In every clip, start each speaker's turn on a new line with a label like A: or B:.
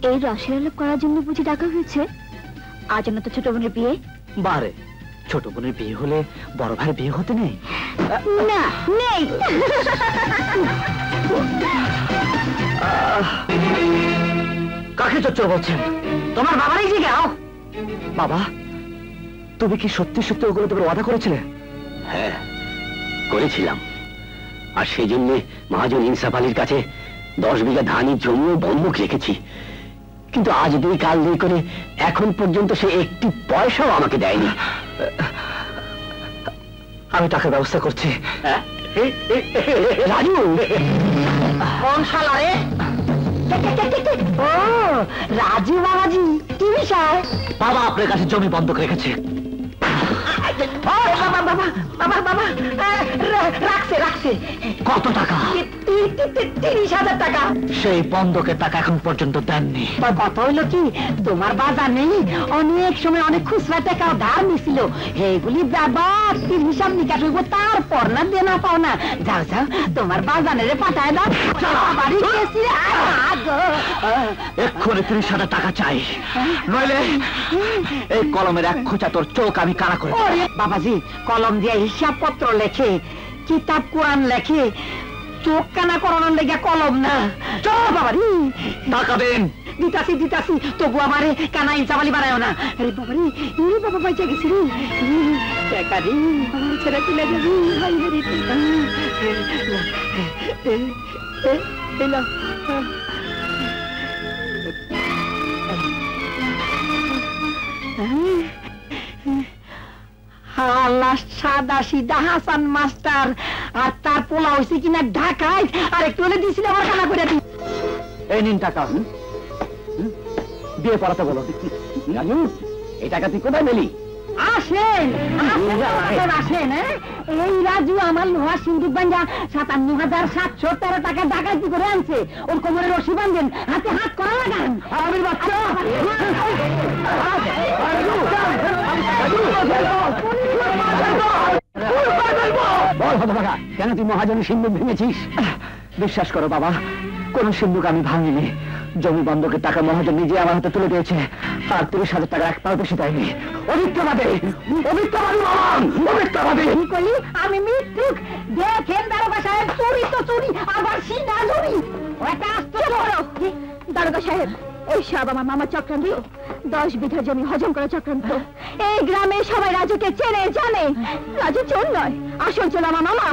A: এই রসের আলাপ করার জন্য বুঝি ডাকা হয়েছে? আজ না তো ছোট বোনের বিয়ে।
B: বারে, ছোট বোনের বিয়ে হলে বড় ভাইয়ের বিয়ে হতে নেই?
A: না, নেই।
B: কাকে চচ্চর বলছেন? তোমার বাবারই জিগাও। বাবা, তুমি কি সত্যি সত্যি ওগুলো তোমার ওয়াদা করেছিলে?
C: হ্যাঁ, করেছিলাম। আর সেই জন্য মহাজন ইনসাফ আলীর কাছে 10 বিঘা ধানের জমিও বন্ধক রেখেছি। কিন্তু আজ দুই কাল দুই করে এখন পর্যন্ত সে একটি পয়সাও আমাকে দেয়নি।
B: আমি টাকার ব্যবস্থা করছি।
C: রাজু,
B: কোন শালা রে? ও রাজু বাবাজি, কি বিষয়? বাবা আপনার কাছে জমি বন্ধক রেখেছে। রাখছে। কত টাকা? 30,000 টাকা। সেই বন্ধকের টাকা এখন পর্যন্ত দেননি। কথা হইল কি, তোমার বাজার নেই, অনেক সময় অনেক খুচরা টাকা ধার নিছিল, এইগুলি ব্যাপার হিসাব নিকাশ হইব, তারপর না দেনা পাও না। যাও যাও, তোমার বাজারে পাঠায় দাও। এক্ষুনি 30,000 টাকা চাই, নইলে এই কলমের এক খোঁচা তোর চোখ আমি কানা করে। বাবাজি, কলম দিয়ে হিসাব পত্র লেখে, কিতাব কোরআন লেখে, চোখ কানা করানোর লেগে কলম না। চল বাবারি, টাকা দেন। দিতাছি, তবু আমারে কানা ইনসাফালি বানায় না। আরে বাবারি, বাবা বাইচা গেছি রে। টাকা রে, আমার ছেড়ে তুলে যাবি। সাদা সিধা হাসান মাস্টার, আর তার পোলা হয়েছে কিনা ঢাকায়, আর একটু হলে দিয়েছিল আমার খানা করে দিই। এই নিন টাকা, বিয়ে পড়াতে বলো।
C: রাজু, এই টাকা তুই কোথায় পেলি?
B: আসেন। এই রাজু আমার লোহা সিন্ধুক বাঞ্জা 57,713 টাকা ডাকাতি করে আনছে। ওর কোমরে রশি বাঁধেন, হাতে হাত করা লাগান। আমি বাচ্চা
C: কেন তুই মহাজনের সিন্ধুক ভেঙেছিস?
B: বিশ্বাস করো বাবা, কোন সিন্ধুক আমি ভাঙিনি। জমি বন্ধকের টাকা মহাজন নিজে আমার হাতে তুলে দিয়েছে, আর 30,000 টাকা এক পাও বেশি দেয়নি। আমি মৃত্যুক দেখেন দারোগা সাহেব, চুরি তো চুরি, আবার সিনা চুরি। দারোগা সাহেব, এই সব আমার মামা চক্রান্ত, 10 বিঘা জমি হজম করা চক্রান্ত। এই গ্রামে সবাই রাজুকে চেনে জানে। রাজু চোর নয়, আসল চোর আমার মামা,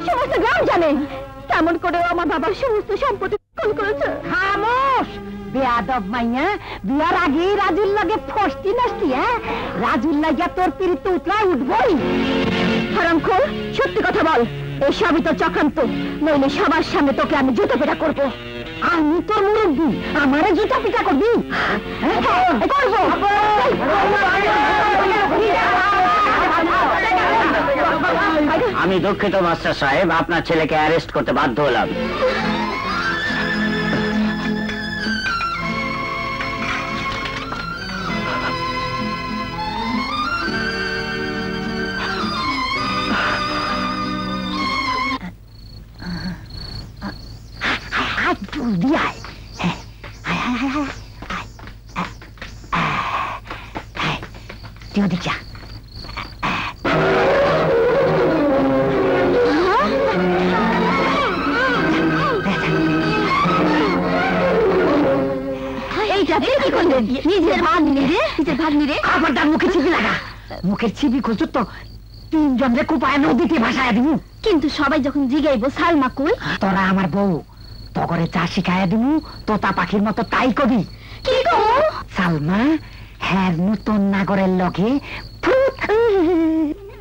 B: সমস্ত গ্রাম জানে। কেমন করে আমার বাবার সমস্ত সম্পত্তি করেছে। খামোশ বেয়াদব মাইয়া, বিয়ার আগে রাজুর লাগে ফষ্টি নষ্টি। রাজুর লাগিয়া তোর পিড়িতে উতলায় উঠবই। হারামখোর, সত্যি কথা বল, এই সবই তো চক্রান্ত, নইলে সবার সামনে তোকে আমি জুতো পেটা করবো। আমি তোর মুরব্বী, আমারে জুতা পিটা করবি? করবো।
C: আমি দুঃখিত মাস্টার সাহেব, আপনার ছেলেকে অ্যারেস্ট করতে বাধ্য হলাম।
B: মুখের ছিপি খুঁজছো তো 3 জনরে কুপায় নদীতে ভাসায় দিব।
A: কিন্তু সবাই যখন জিগাইবো সালমা কই,
B: তোরা আমার বউ, তগরে চা শিখাইয়া দিব, তোতা পাখির মতো তাই কবি।
A: কি কও?
B: সালমা হ্যাঁ নতুন নাগরের লগে।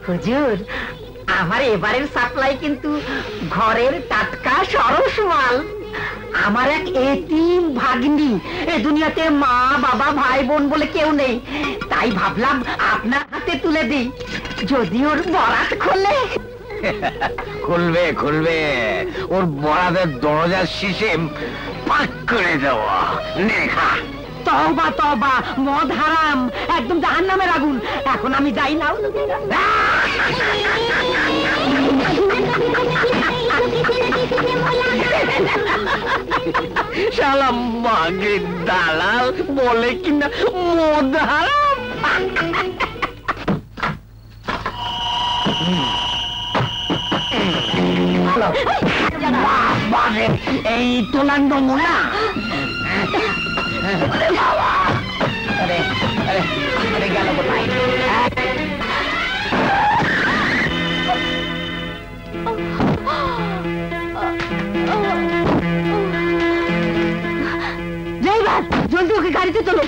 B: হুজুর, আমার এবারের সাপ্লাই কিন্তু ঘরের টাটকা সরস মাল। আমার এক এতিম ভাগ্নি, এ দুনিয়াতে মা বাবা ভাই বোন বলে কেউ নেই, তাই ভাবলাম আপনার হাতে তুলে দিই, যদি ওর বরাত খোলে।
C: খুলবে, ওর বরাদের দরজার শীষে পাক করে দেওয়া। নেখা।
B: তওবা তওবা, মদ হারাম, একদম জাহান্নামের আগুন। এখন আমি যাই না।
C: শালা মাগের দালাল বলে কিনা মদ হারাম। এই তোলার নমুনা। গেল কোথায়?
B: ড্রাইভার, জলদি ওকে গাড়িতে তোলো।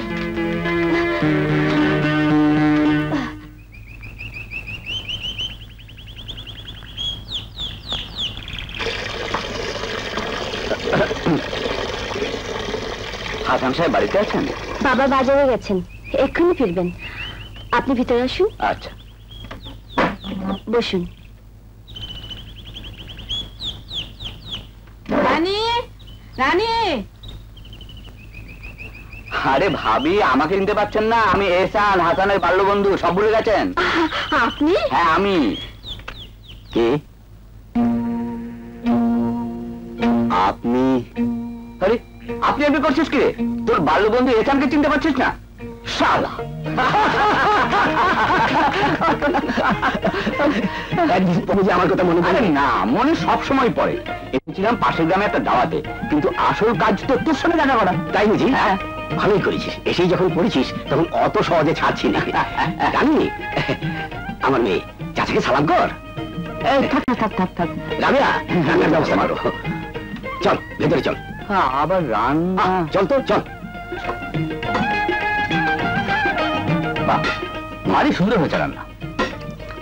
C: হাসান সাহেব বাড়িতে আছেন?
A: বাবা বাজারে গেছেন, এক্ষুনি ফিরবেন। আপনি ভিতরে আসুন।
C: আচ্ছা,
A: বসুন।
B: রানী, রানী।
C: আরে ভাবি, আমাকে চিনতে পারছেন না? আমি এহসান, হাসানের বাল্য বন্ধু। সব ভুলে গেছেন?
B: আপনি?
C: হ্যাঁ আমি। কে আপনি? আরে আপনি আপনি করছিস কি? তোর বাল্য বন্ধু এহসানকে চিনতে পারছিস না? শালা আমার কথা মনে পড়ে না? মনে সব সময় পড়ে। এসেছিলাম পাশের গ্রামে একটা দাওয়াতে, কিন্তু আসল কাজ তো তোর সঙ্গে দেখা করা। তাই বুঝি? হ্যাঁ, ভালোই করেছিস। এসেই যখন পড়েছিস তখন অত সহজে ছাড়ছি না। জানি আমার মেয়ে, চাচাকে সালাম কর। থাক থাক থাক থাক। রাবিয়া, রান্নার ব্যবস্থা করো। চল ভেতরে চল। আবার রান্না? চল তো চল। বাহ, ভারী সুন্দর হয়েছে রান্না।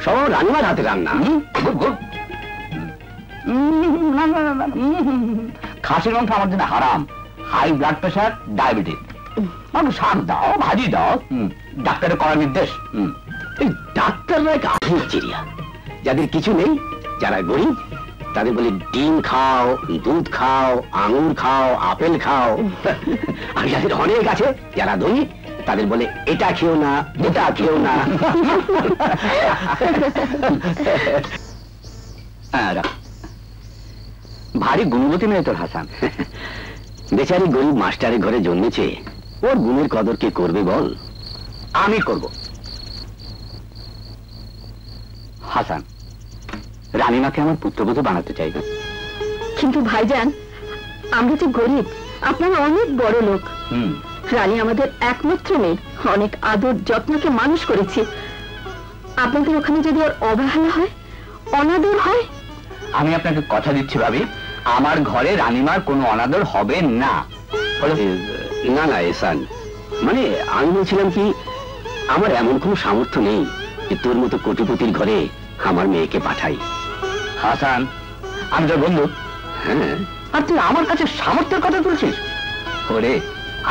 C: সব রানিমার হাতে রান্না। খাসির মাংস আমার জন্য হারাম। High blood pressure, diabetes. আমাকে শাক দাও, ভাজি দাও। ডাক্তারের করার নির্দেশ। এই ডাক্তাররা এক আধুনিক চিড়িয়া। যাদের কিছু নেই, যারা গরিব, তাদের বলে ডিম খাও, দুধ খাও, আঙুর খাও, আপেল খাও। আর যাদের অনেক আছে, যারা ধনী, তাদের বলে এটা খেও না, ওটা খেও না। ভারী গুণবতী মেয়ে তোর হাসান। বেচারি গরিব মাস্টারের ঘরে জন্মেছে, ওর গুণের কদর কে করবে বল? আমি করব। হাসান, রানীমাকে আমার পুত্রবধূ বানাতে চাইবে।
A: কিন্তু ভাইজান, আমরা তো গরিব, আপনারা অনেক বড় লোক। রানী আমাদের একমাত্র মেয়ে, অনেক আদর যত্নকে মানুষ করেছি। আপনাদের ওখানে যদি ওর অবহেলা হয়, অনাদর হয়?
C: আমি আপনাকে কথা দিচ্ছি ভাবি, আমার ঘরে রানীমার কোনো অনাদর হবে না। না না এহসান, মানে আমি বলছিলাম কি, আমার এমন কোনো সামর্থ্য নেই যে তোর মতো কোটিপতির ঘরে আমার মেয়েকে পাঠাই। হাসান, আমি তোর বন্ধু। হ্যাঁ, আর তুই আমার কাছে সামর্থ্যের কথা তুলছিস? ওরে,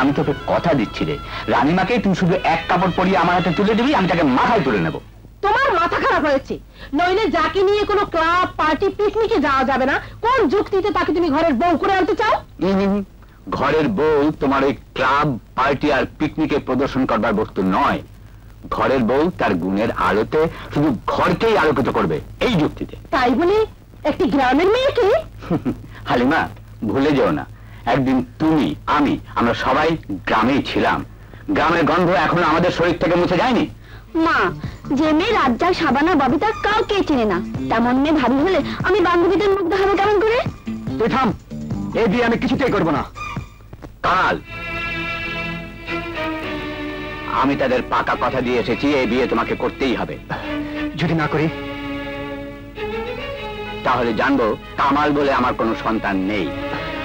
C: আমি তোকে কথা দিচ্ছি রে, রানীমাকে তুই শুধু এক কাপড় পরিয়ে আমার হাতে তুলে দিবি, আমি তাকে মাথায় তুলে নেব।
B: তোমার মাথা খারাপ হয়েছে, নইলে যাকে নিয়ে কোনো ক্লাব, পার্টি, পিকনিকে যাওয়া যাবে না। কোন যুক্তিতে তাকে তুমি ঘরের বউ করে আনতে চাও?
C: ঘরের বউ তোমার ওই ক্লাব, পার্টি আর পিকনিকে প্রদর্শন করবার বস্তু নয়। ঘরের বউ তার গুণের আলোতে শুধু ঘরকেই আলোকিত করবে, এই যুক্তিতে।
B: তাই বলে একটি গ্রামের মেয়েকে?
C: হালিমা, ভুলে যেও না, একদিন তুমি, আমরা সবাই গ্রামেই ছিলাম। গ্রামের গন্ধ এখনো আমাদের শরীর থেকে মুছে যায়নি।
A: মা, যে মেয়ে রাজ্জাক, সাবানা, ববিতা কাউকে চেনে না, তেমন মেয়ে ভাবি হলে আমি বান্ধবীদের মুখ দেখাবো কেমন করে?
C: তুই থাম, এই বিয়ে আমি কিছুতেই করবো না। কাল আমি তাদের পাকা কথা দিয়ে এসেছি, এই বিয়ে তোমাকে করতেই হবে। যদি না করি তাহলে জানবো কামাল বলে আমার কোনো সন্তান নেই।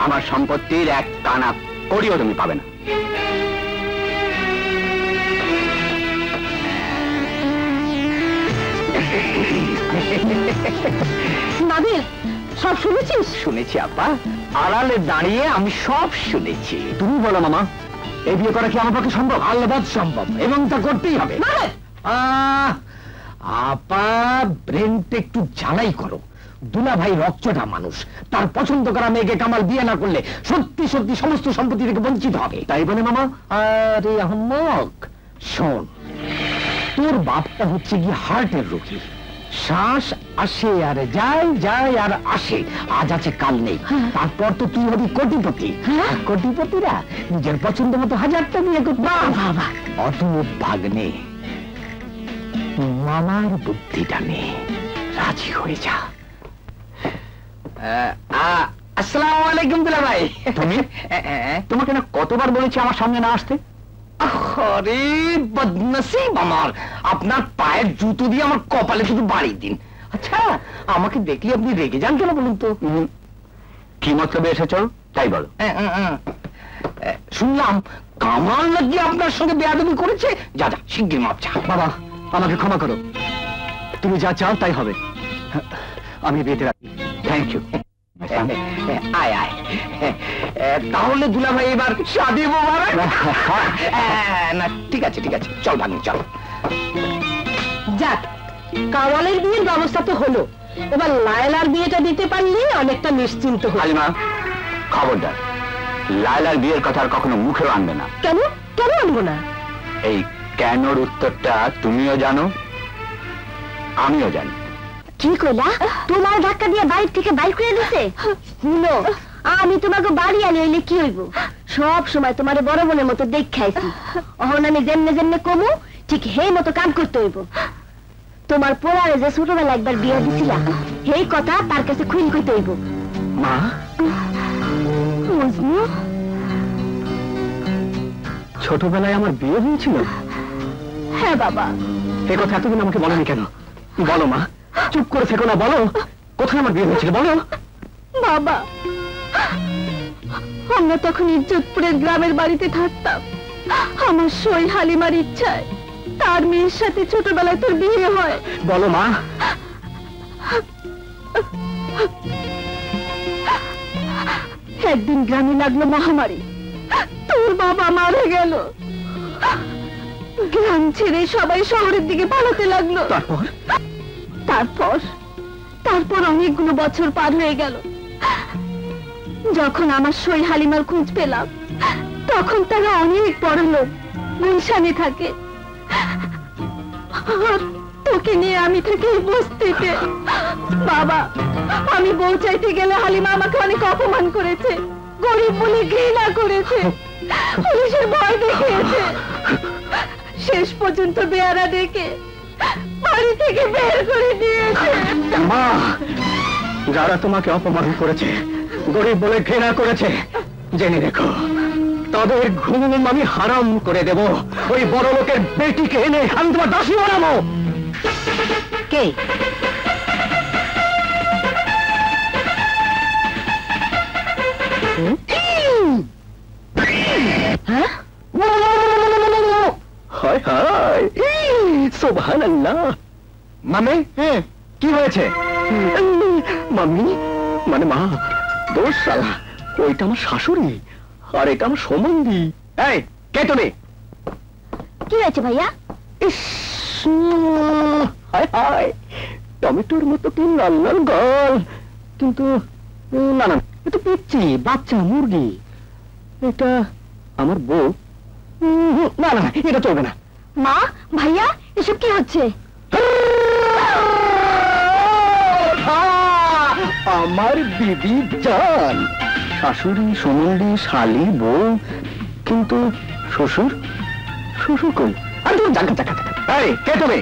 C: আমার সম্পত্তির এক কানা করিও তুমি পাবে না।
B: নাদির, সব শুনেছিস?
C: শুনেছি আপা, আড়ালে দাঁড়িয়ে আমি সব শুনেছি। তুমি বলো মামা, এই বিয়ে করা কি আমার পক্ষে সম্ভব? আল্লাহ সম্ভব, এবং তা করতেই হবে। আপা, ব্রেনটা একটু জ্বালাই করো। দুলা ভাই রক্তটা মানুষ, তার পছন্দ করা মেয়েকে কামাল বিয়ে না করলে সত্যি সত্যি সমস্ত সম্পত্তি থেকে বঞ্চিত হবে। তাই বলে মামা? আরে আহম্মক, শোন, তোর বাপটা হচ্ছে গিয়ে হার্টের রোগী, শ্বাস আসে আর যায়, যায় আর আসে, আজ আছে কাল নেই। তারপর তো তুই হবি কোটিপতি। কোটিপতিরা নিজের পছন্দ মতো হাজারটা বিয়ে করতে। অদ্ভুত ভাগ্নে, মামার বুদ্ধিটা নে, রাজি হয়ে যা। আসসালামু আলাইকুম দুলা ভাই। তুমি তোমাকে না কতবার বলেছি আমার সামনে না আসতে? আরে বদনসিব আমার, আপনার পায়ের জুতো দিয়ে আমার কপালে শুধু বাড়ি দিন। আচ্ছা, আমাকে দেখলে আপনি রেগে যান কেন বলুন তো? কি মতলবে এসেছো তাই বলো। শুনলাম কামাল নাকি আপনার সঙ্গে বেয়াদবি করেছে। যা যা শিগগির মাপ চা। বাবা, আমাকে ক্ষমা করো, তুমি যা চাও তাই হবে। আমি বিয়েতে রাখি। Thank you. আয় আয়। তাহলে দুলা ভাই এবার শাদি মোবারক। না ঠিক আছে ঠিক আছে, চল ভাগ্নি চল।
A: যাক, কাওয়ালের বিয়ের ব্যবস্থা তো হলো, এবার লায়লার বিয়েটা দিতে পারলে অনেকটা নিশ্চিন্ত হল।
C: হালিমা, খবরদার লায়লার বিয়ের কথা আর কখনো মুখেও আনবে না।
A: কেন কেন আনবো না?
C: এই কেনর উত্তরটা তুমিও জানো, আমিও জানি।
B: কি কইলা? তোমার ধাক্কা দিয়ে বাইর থেকে বাইর করে দিছে? শুনো, আমি তোমাকে বাড়ি আনি হইলে কি হইব? সব সময় তোমার বড় বোনের মতো দেখ খাইছি। অহন আমি যেমনে যেমনে কমু ঠিক সেই মতো কাম করতে হইব। তোমার পোলারে যে ছোটবেলা একবার বিয়ে দিছিলা, সেই কথা তার কাছে খুইন কইতে হইব।
C: মা,
B: মজনু,
C: ছোটবেলায় আমার বিয়ে হয়েছিল?
B: হ্যাঁ বাবা।
C: এ কথা এতদিন আমাকে বলেনি কেন? বলো মা, চুপ করে থেকো না, বলো কোথায় আমার বিয়ে হয়েছিল বলো।
B: বাবা, আমরা তখন ইজ্জতপুরের গ্রামের বাড়িতে থাকতাম। আমার সই হালিমার ইচ্ছায় তার মেয়ের সাথে ছোটবেলায় তোর বিয়ে হয়।
C: বলো মা।
B: একদিন গ্রামে লাগলো মহামারী, তোর বাবা মারা গেল। গ্রাম ছেড়ে সবাই শহরের দিকে পালাতে লাগলো। তারপর তারপর অনেকগুলো বছর পার হয়ে গেল। যখন আমার সই হালিমার খোঁজ পেলাম, তখন তারা অনেক বড় লোক, গুলশানে থাকে। আর তোকে নিয়ে আমি থাকি বস্তিতে। বাবা, আমি বউ চাইতে গেলে হালিমা আমাকে অনেক অপমান করেছে, গরিব বলে ঘৃণা করেছে, পুলিশের ভয় দেখিয়েছে। শেষ পর্যন্ত বেয়ারা ডেকে বাড়ি থেকে বের করে দিয়েছে।
C: মা, যারা তোমাকে অপমান করেছে, গরিব বলে ঘৃণা করেছে, জেনে রেখো তাদের ঘুম আমি হারাম করে দেব। ওই বড় লোকের বেটিকে এনে আমি তোমার দাসী বানাবো।
A: কে?
C: হায় হায়, সুবহানাল্লাহ। মামি, কি হয়েছে? মামি মানে মা, দোষ সালা, ওইটা আমার শাশুড়ি আর এটা আমার সম্বন্ধী। এই কে তুমি?
B: কি হয়েছে ভাইয়া?
C: ইস, হায় হায়, টমেটোর মতো কি লাল লাল গাল, কিন্তু না না, এটা পিচ্ছি বাচ্চা মুরগি। এটা আমার বউ। না না, এটা চলবে না।
B: মা, ভাইয়া, এসব কি হচ্ছে?
C: আমার বিবি জান, শাশুড়ি, সম্বন্ধী, শালি, বউ, কিন্তু শ্বশুর, শ্বশুর কই? আমি তুমি জানকা চাকা চাকা। এই কে তুমি?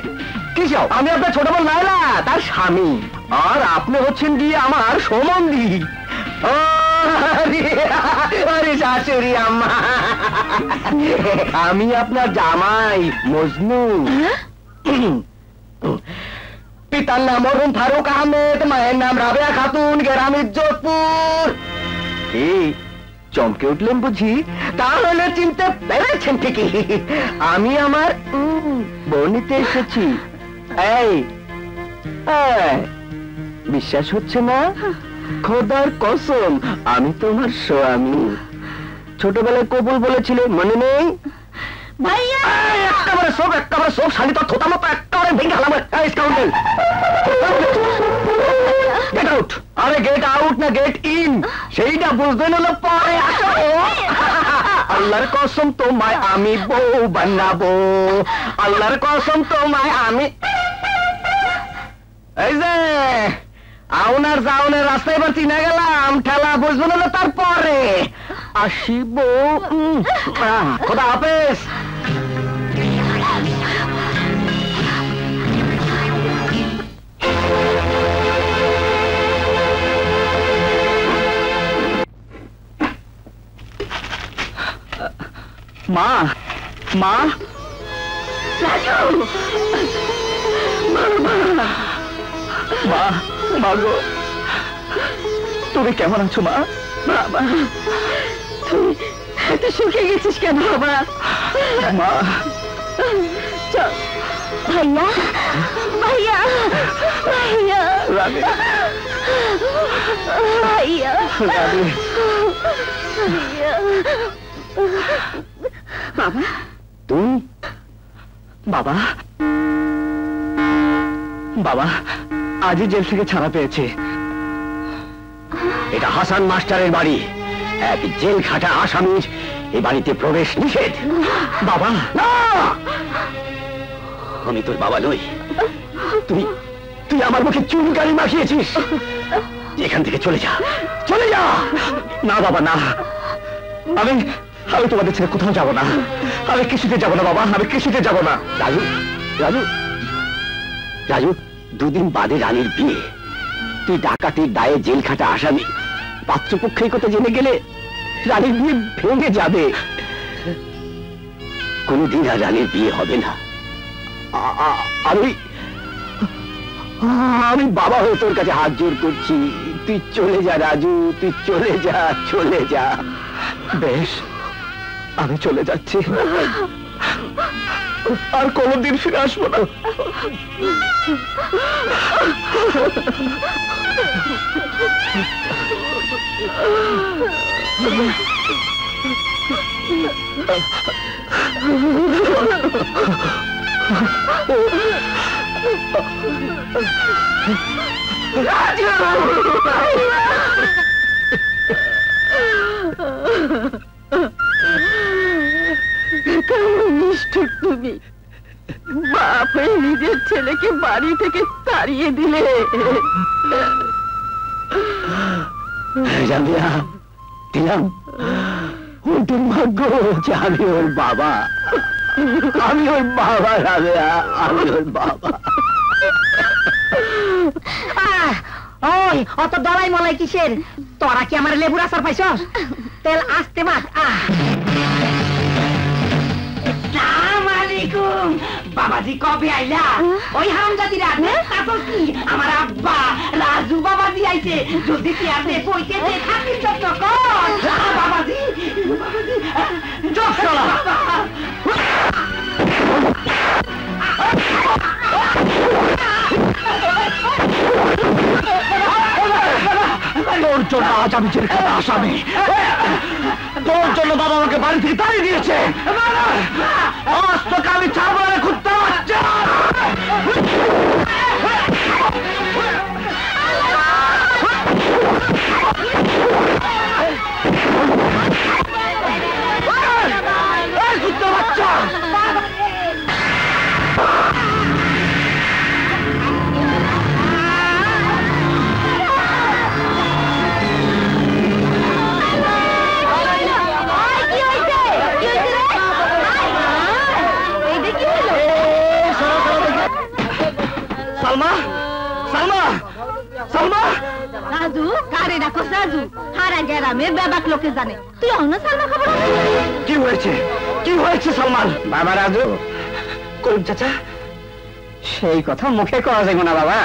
C: কি চাও? আমি আপনার ছোট বোন লায়লা, তার স্বামী, আর আপনি হচ্ছেন গিয়ে আমার সম্বন্ধী। আরে শাশুড়ি আম্মা, আমি আপনার জামাই মজনু। পিতার নাম মরহুম ফারুক আহমেদ, মায়ের নাম রাবেয়া খাতুন, গ্রাম ইজ্জতপুর। এই চমকে উঠলেন বুঝি? তাহলে চিনতে পেরেছেন ঠিকই, আমি আমার বউ নিতে এসেছি। এই বিশ্বাস হচ্ছে না? খোদার কসম, আমি তোমার স্বামী। ছোটবেলায় কবুল বলেছিলে, মনে নেই?
B: ভাইয়া,
C: একেবারে সব শালি তো থোতা মতো একেবারে ভেঙে গেলাম। Scoundrel, get out. আরে গেট আউট না গেট ইন, সেইটা বুঝতে হলো পরে। আসো, আল্লাহর কসম তোমায় আমি বউ বানাবো, আল্লাহর কসম তোমায় আমি। এই যে আউনার যাওনের রাস্তায় এবার চিনে গেলাম, ঠেলা বুঝবো না তারপরে আসিব। খোদা হাফেজ। মা, মা, মা, মা গো, তুমি কেমন আছো মা? বাবা, তুই এত শুকিয়ে গেছিস কেন বাবা? মা, চল।
B: ভাইয়া, ভাইয়া, ভাইয়া,
C: রানী,
B: ভাইয়া,
C: রানী।
B: ভাইয়া।
C: বাবা, তুই? বাবা, বাবা আজই জেল থেকে ছাড়া পেয়েছে। এটা হাসান মাস্টারের বাড়ি, এক জেল খাটা আসামির এই বাড়িতে প্রবেশ নিষেধ। বাবা না, আমি তোর বাবা নই। তুই তুই আমার মুখে চুনকালি মাখিয়েছিস। এখান থেকে চলে যা, চলে যা। না বাবা না, আমি আমি তোমাদের ছেড়ে কোথাও যাব না। আমি কিছুতে যাব না বাবা, আমি কিছুতে যাব না। রাজু, রাজু, রাজু, দুদিন বাদে রানীর বিয়ে, তুই ডাকাতির দায়ে জেল খাটা আসামি, পাত্রপক্ষের কথা জেনে গেলে রানীর বিয়ে ভেঙে যাবে। কোনদিন আর রানীর বিয়ে হবে না। আমি আমি বাবা হয়ে তোর কাছে হাত জোর করছি, তুই চলে যা রাজু, তুই চলে যা, চলে যা। বেশ, আমি চলে যাচ্ছি, আর কোনদিন ফিরে আসবো না।
A: কেমন নিষ্ঠুর তুমি, বাপ হয়ে নিজের ছেলেকে বাড়ি থেকে তাড়িয়ে দিলে।
C: জানিয়া দিলাম ওর দুর্ভাগ্য যে আমি ওর বাবা, আমি ওর বাবা রাবেয়া, আমি ওর বাবা।
B: ওই অত দলাই মলাই কিসের? তোরা কি আমার লেবুর আচার পাইছস? তেল আস্তে মাখ।
D: বাবাজি কবে আইলা? ওই হারামজাদিরা তারপর কি আমার আব্বা রাজু বাবাজি আইছে। যদি পেয়ারে বইতে থাকিস যত্ন কর বাবাজি।
C: তোর জন্য আজ আমি জেল খাটা আসামি, তোর জন্য বাবা আমাকে বাড়ি থেকে তাড়িয়ে দিয়েছে। আজ তোকে আমি ছাড়বো না, খুঁজতে পারছি। বাচ্চা সালমা, সালমা, সালমা।
B: রাজু কারে ডাকো? রাজু হারা গ্রামে বেবাক লোকে জানে তুই অন্য সালমা খবর।
C: কি হয়েছে, কি হয়েছে সালমান? বাবা রাজু, করিম চাচা, সেই কথা মুখে কওয়া যাবে না বাবা।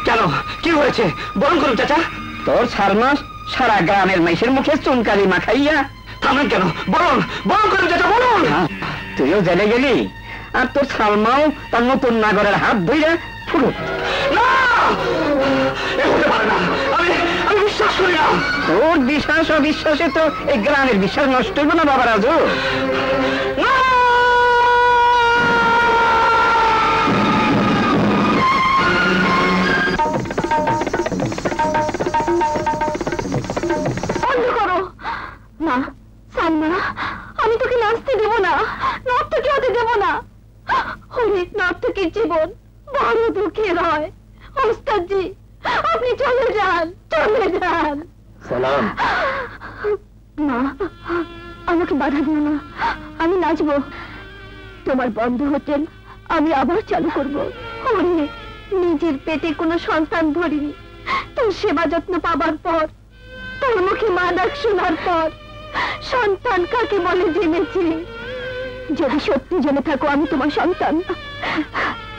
C: কেন, কি হয়েছে বলুন করিম চাচা। তোর সালমা সারা গ্রামের মাইসের মুখে চুনকালি মাখাইয়া। থামেন কেন, বলুন বলুন করিম চাচা, বলুন। তুইও জেলে গেলি, আর তোর সালমাও তার নতুন নাগরের হাত ধইরা ফুরু। না, এ হতে পারে না, আমি বিশ্বাস করি না। তোর বিশ্বাস ও বিশ্বাসে তো এই গ্রামের বিশ্বাস নষ্ট হইব না বাবা রাজু।
B: বন্ধ করো না সালমা, আমি তোকে নাচতে দেব না, নর্তকী হতে দেব না। ওরে নর্তকীর জীবন বড় দুঃখের হয়, ওস্তাদজি আপনি চলে যান, চলে যান।
C: সালাম।
B: মা আমাকে বাধা দিও না, আমি নাচবো। তোমার বন্ধ হোটেল আমি আবার চালু করবো। ওরে নিজের পেটে কোনো সন্তান ধরিনি, তোর সেবা যত্ন পাবার পর, তোর মুখে মা ডাক শোনার পর সন্তান কাকে বলে জেনেছি। যদি সত্যি জেনে থাকো আমি তোমার সন্তান,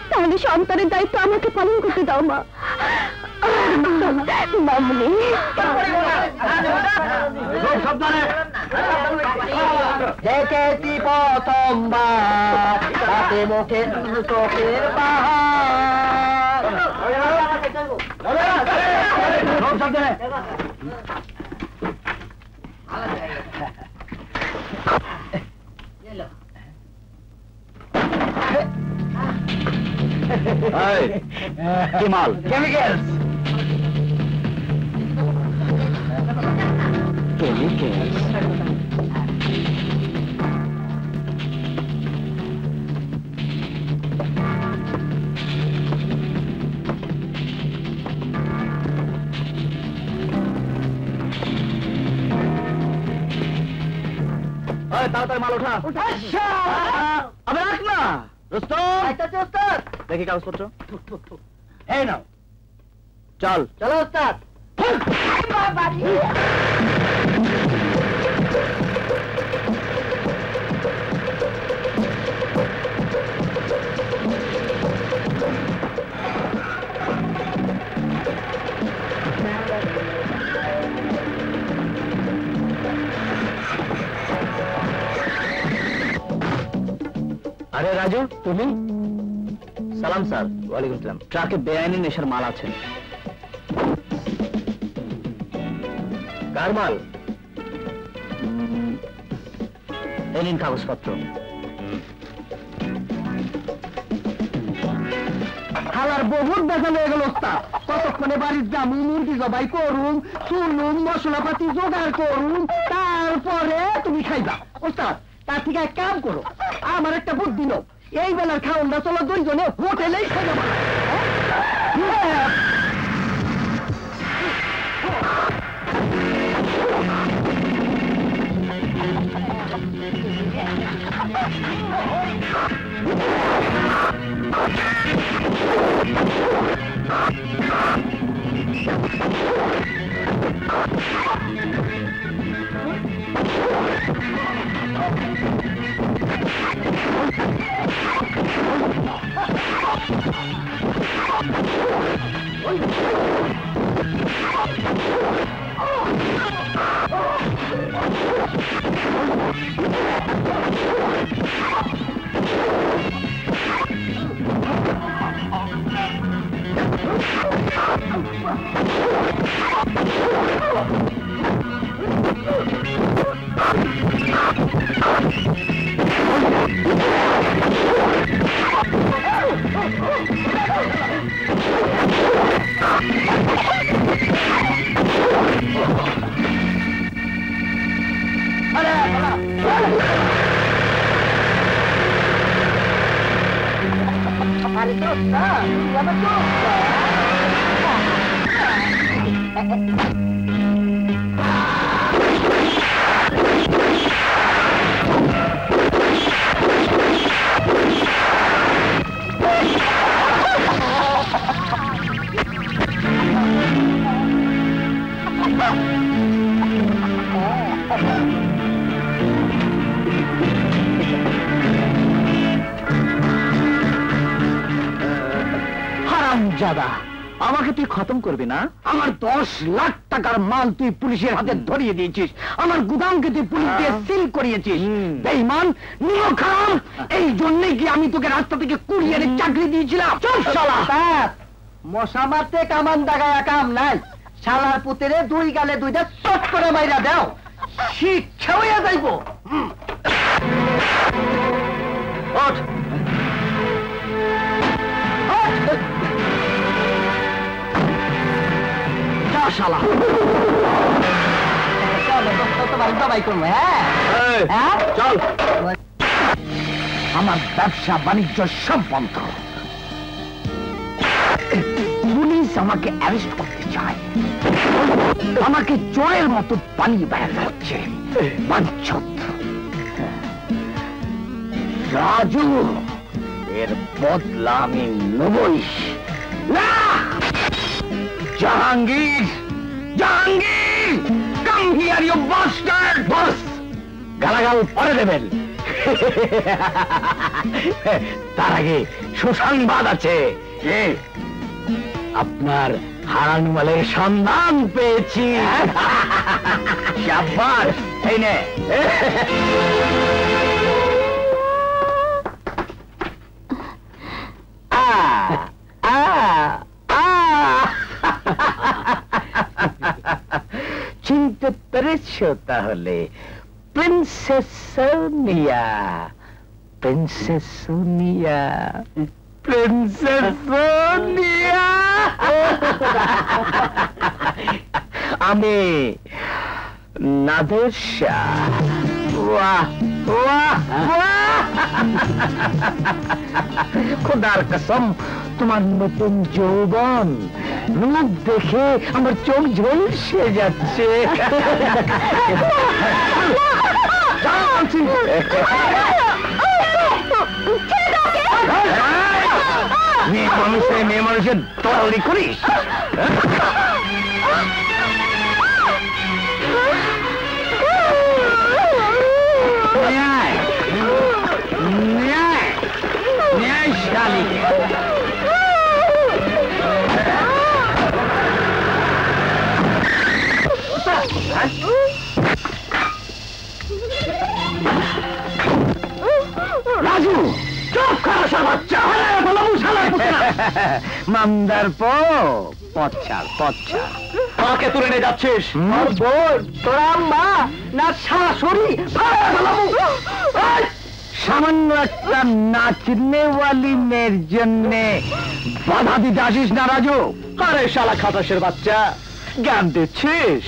B: তাহলে সন্তানের দায়িত্ব আমাকে পালন করতে দাও মা। মামনি
D: দেখেছি প্রথমবার হাতে মুখে চোখের পাহাড়।
C: কি মাল?
D: কেমিক্যালস।
C: তাড়াতাড়ি মাল ওঠা। আবে রাখ না রুস্তম, দেখি কাগজপত্র।
D: এই নাও।
C: চল
D: চলো ওস্তাদ।
C: আরে রাজু, তুমি? সালাম স্যার। ওয়ালাইকুম সালাম। ট্রাকে বেআইনি নেশার মাল আছে। কার মাল? এই নিন কাগজপত্র।
D: হালার বহুত বেতন হয়ে গেল ওস্তাদ। কতক্ষণে বাড়ির জামু মুরগি জবাই করুন, চুলুন, মশলাপাতি জোগাড় করুন, তারপরে তুমি খাইবা। ওস্তাদ তার থেকে এক কাম করো, আমার একটা বুদ্ধি নাও, এই বেলার খাওয়ানটা চলো দুইজনে হোটেলেই খাই যাবো।
C: হারামজাদা, আমাকে তুই খতম করবি না?
D: আমার 10 লাখ টাকার মাল তুই পুলিশের হাতে ধরিয়ে দিয়েছিস, আমার গুদামকে তুই পুলিশ দিয়ে সিল করিয়েছিস। বেঈমান, নিরক্ষর, এই জন্যই কি আমি তোকে রাস্তা থেকে কুরিয়ারের চাকরি দিয়েছিলাম? চল শালা। মশা মারতে কামান দাগায় কাম নাই, শালার পুতেরে দুই গালে দুইটা চট করে মাইরা দাও, শিক্ষা হইয়া যাইব। ওঠ। শালা চল, আমার ব্যবসা বাণিজ্য সব বন্ধ। আমাকে অ্যারেস্ট করতে চায়, আমাকে চোরের মতো পালিয়ে বেড়াতে হচ্ছে। বাঞ্ছদ রাজু, এর বদলা আমি নেবই। না Jahangir, Jahangir, come here you bastard. Boss, গালাগাল পরে দেবেন, তার আগে সুসংবাদ আছে। আপনার হারানো মালের সন্ধান পেয়েছি। শাবাশ, এই নে। চিনতে পেরেছ তাহলে? Princess Sonia, princess Sonia, princess Sonia. আমি নাদের শাহ। বাহ বাহ বাহ, খোদার কসম, তোমার নতুন যৌবন রূপ দেখে আমার চোখ ঝলসে যাচ্ছে। মেয়ে মানুষের দৌড়ি করিস? রাজু, চুপ কর বাচ্চা। মামদার পথ ছাড়, পথ ছাড়। কাকে তুলে নিয়ে যাচ্ছিস? তোরা মা না শাশুড়ি? সামান্য একটা নাচনেওয়ালি মেয়ের জন্য বাধা দিতে আসিস না রাজু। আরে শালা খাতাসের বাচ্চা, জ্ঞান দিচ্ছিস?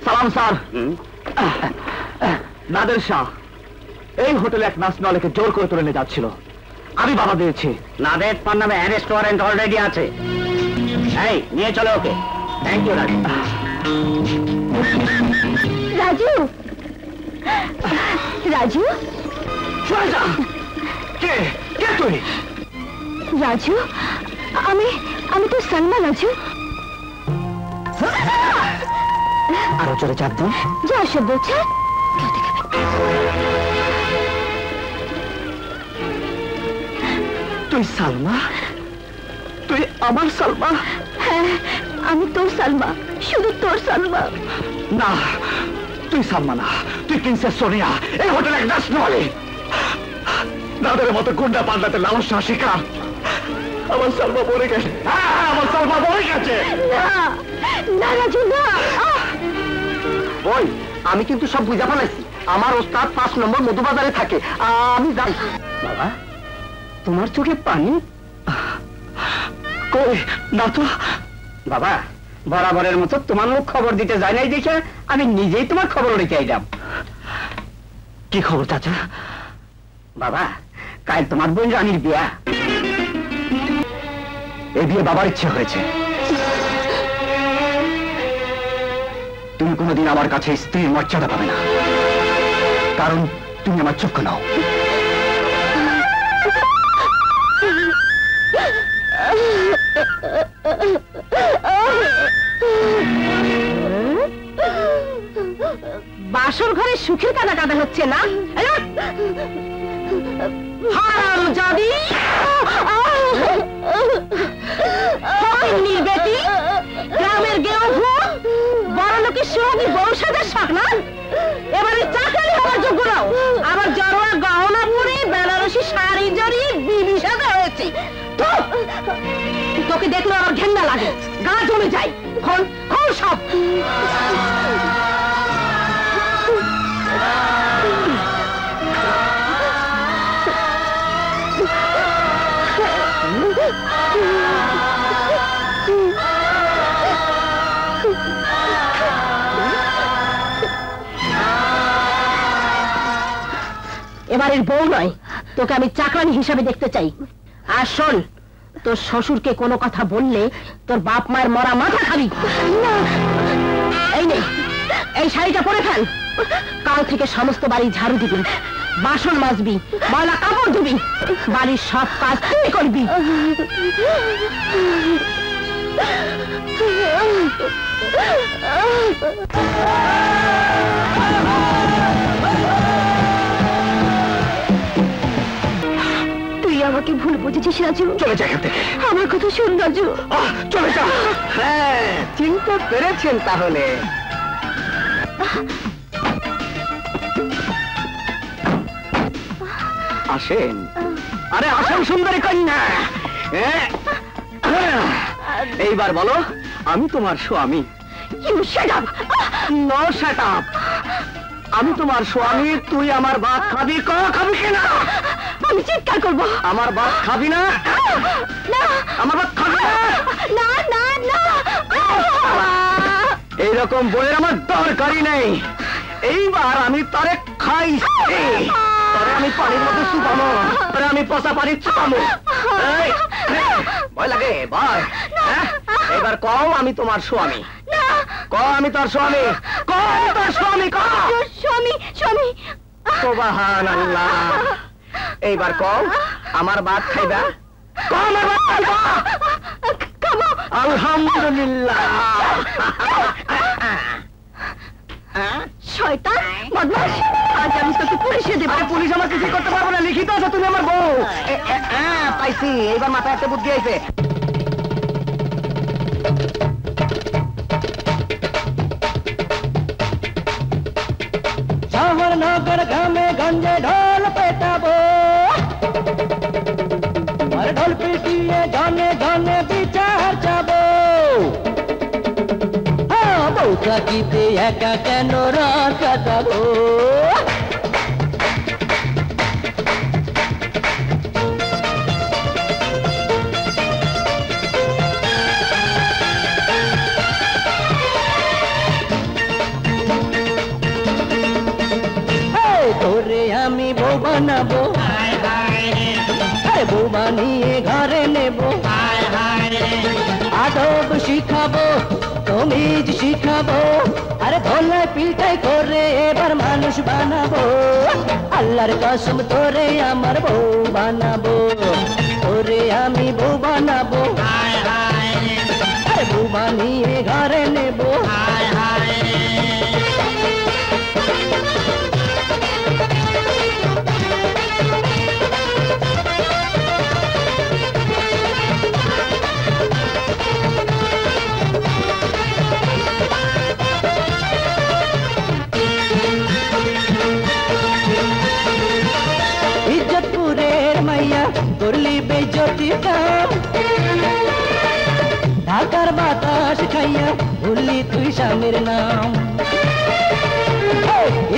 D: সালাম স্যার। নাদের শাহ এই হোটেলে এক নাচনওয়ালাকে জোর করে তুলে নিয়ে যাচ্ছিল, আমি বাধা দিয়েছি। নাদের তার নামে অ্যারেস্ট ওয়ারেন্ট অলরেডি আছে। এই নিয়ে চলো ওকে। Thank you Raju.
B: রাজু, রাজু,
D: চলে যা। কে কে তুই?
B: রাজু, আমি তো সালমা। রাজু,
D: আরো জোরে চাপ দাও।
B: যা সব বলছে কেউ দেখাবে।
D: তুই সালমা? তুই আমার সালমা?
B: হ্যাঁ, আমি তোর সালমা, শুধু তোর সালমা।
D: না, তুই সালমা না, তুই প্রিন্সেস সোনিয়া, এই হোটেলে এক নাচনওয়ালি। দাদার মতো গুন্ডা পাল্টাতে লালস শিকার। আমার সালমা মরে গেছে। হ্যাঁ, আমার সালমা মরে গেছে।
B: না রাজু, না।
D: ওই, আমি কিন্তু সব বুঝা ফেলাইছি। আমার ওস্তাদ 5 নম্বর মধুবাজারে থাকে, আমি যাই। বাবা, তোমার চোখে পানি? কই না তো। বাবা, বরাবরের মতো তোমার লোক খবর দিতে যায় নাই দেখে আমি নিজেই তোমার খবর রেখে আইলাম। কি খবর চাচা? বাবা, কাল তোমার বোন রানীর বিয়া। এই বিয়ে বাবার ইচ্ছে হয়েছে। তুমি কোনোদিন আমার কাছে স্ত্রীর মর্যাদা পাবে না, কারণ তুমি আমার চক্ষু নাও।
B: বাসর ঘরে সুখের কাদা কাদা হচ্ছে না? হারামজাদি, বেটি, গ্রামের গেও ভূত, বড় লোকের সঙ্গে বউ সাজার শখ না? এবারে চাকরি হওয়ার যোগ্য নাও। আবার জড়োয়া গহনা পরে বেনারসি শাড়ি জড়িয়ে বিবি সাজা হয়েছে। তোকে দেখলে আমার ঘেন্না লাগে, গা জমে যায়। খোল খোল সব। এবারের বউ নয়, তোকে আমি চাকরানি হিসাবে দেখতে চাই। আর শোন, তোর শ্বশুরকে কোনো কথা বললে তোর বাপ মায়ের মরা মাথা খাবি। এই নে, এই শাড়িটা পরে ফেল। কাল থেকে সমস্ত বাড়ি ঝাড়ু দিবি, বাসন মাজবি, ময়লা কাপড় ধুবি, বাড়ির সব কাজ তুই করবি। তুই আমাকে ভুল বুঝেছিস রাজু।
D: চলে যা এখান থেকে।
B: আমার কথা শোন রাজু।
D: চলে যা। হ্যাঁ, চিনতে পেরেছেন তাহলে। আসেন। আরে আসেন সুন্দরী কন্যা। এইবার বলো, আমি তোমার স্বামী।
B: You shut up!
D: No shut up! আমি তোমার স্বামী, তুই আমার ভাত খাবি। খাবি কিনা?
B: আমি চিৎকার করবো।
D: আমার ভাত খাবি না?
B: না,
D: আমার ভাত খাবি না?
B: না না না।
D: এইরকম বইয়ের আমার দরকারই নেই। এইবার আমি তারে খাইছি। তবে আমি পানির মধ্যে চুপামো, তবে আমি পচা পানি চুপামো। ভয় লাগে? ভয়? এবার কও আমি তোমার স্বামী। আমি তোর স্বামী। আমি তোর স্বামী।
B: স্বামী স্বামী।
D: সুবহানাল্লাহ। এইবার কও আমার ভাত খাইবা? আমার ভাত খাইবা?
B: খাবো।
D: আলহামদুলিল্লাহ।
B: শয়তান, বদমাশ, আজ আমি তোকে পুলিশে দেব।
D: পুলিশ আমার কিছু করতে পারবো না, লিখিত আছে তুমি আমার বউ। পাইছি, এইবার মাথায় একটা বুদ্ধি আইছে। শহর নগর গ্রামে গঞ্জে ঢোল পেটাবো, আর ঢোল পিটিয়ে জনে জনে বিচার যাবো। বউ থাকিতে একা কেন রাত কাটাবো? তোরে আমি বউ বানাবো, বউ বানিয়ে ঘরে নেবো, আদব শিখাবো, তমিজ শিখাবো, আরে ভোলা পিঠাই করে এবার মানুষ বানাবো। আল্লাহর কসম তোরে আমার বউ বানাবো, তোরে আমি বউ বানাবো, আরে বউ বানিয়ে ঘরে নেবো।
E: করলি বেজ্জতি কাম ঢাকার বাতাস খাইয়া ভুললি তুই স্বামীর নাম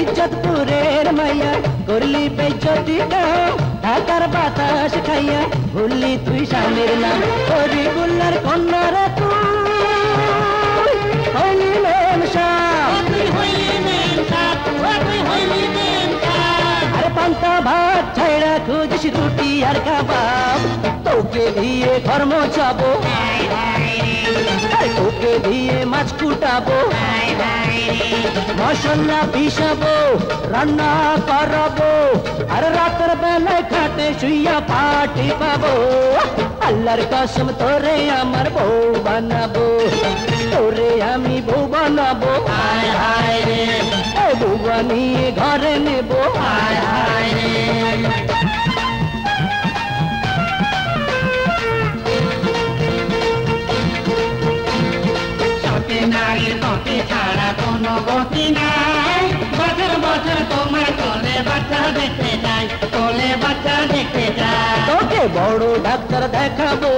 E: ইজ্জতপুরের মাইয়া করলি বেজ্জতি কাম ঢাকার বাতাস খাইয়া ভুললি তুই স্বামীর নাম হরিবুল্লার কন্যারা তুই হইলি আরে পান্তা ভাত ছাইড়া খুঁজিস রুটি আর কাবাব তোকে দিয়ে ঘর মোছাবো তোকে দিয়ে মাছ কুটাবো মশলা পিসাবো রান্না করাবো আর রাতের বেলায় খাটে শুইয়া পাটি পাবো আল্লাহর কসম তোরে আমার বউ বানাবো তোরে আমি বউ বানাবো বউ বানিয়ে ঘরে নেবো
F: নারীর গতি ছাড়া কোনো গতি নাই বছর বছর তোমার কোলে বাচ্চা দেখতে যাই কোলে বাচ্চা দেখতে যাই
E: তোকে বড় ডাক্তার দেখাবো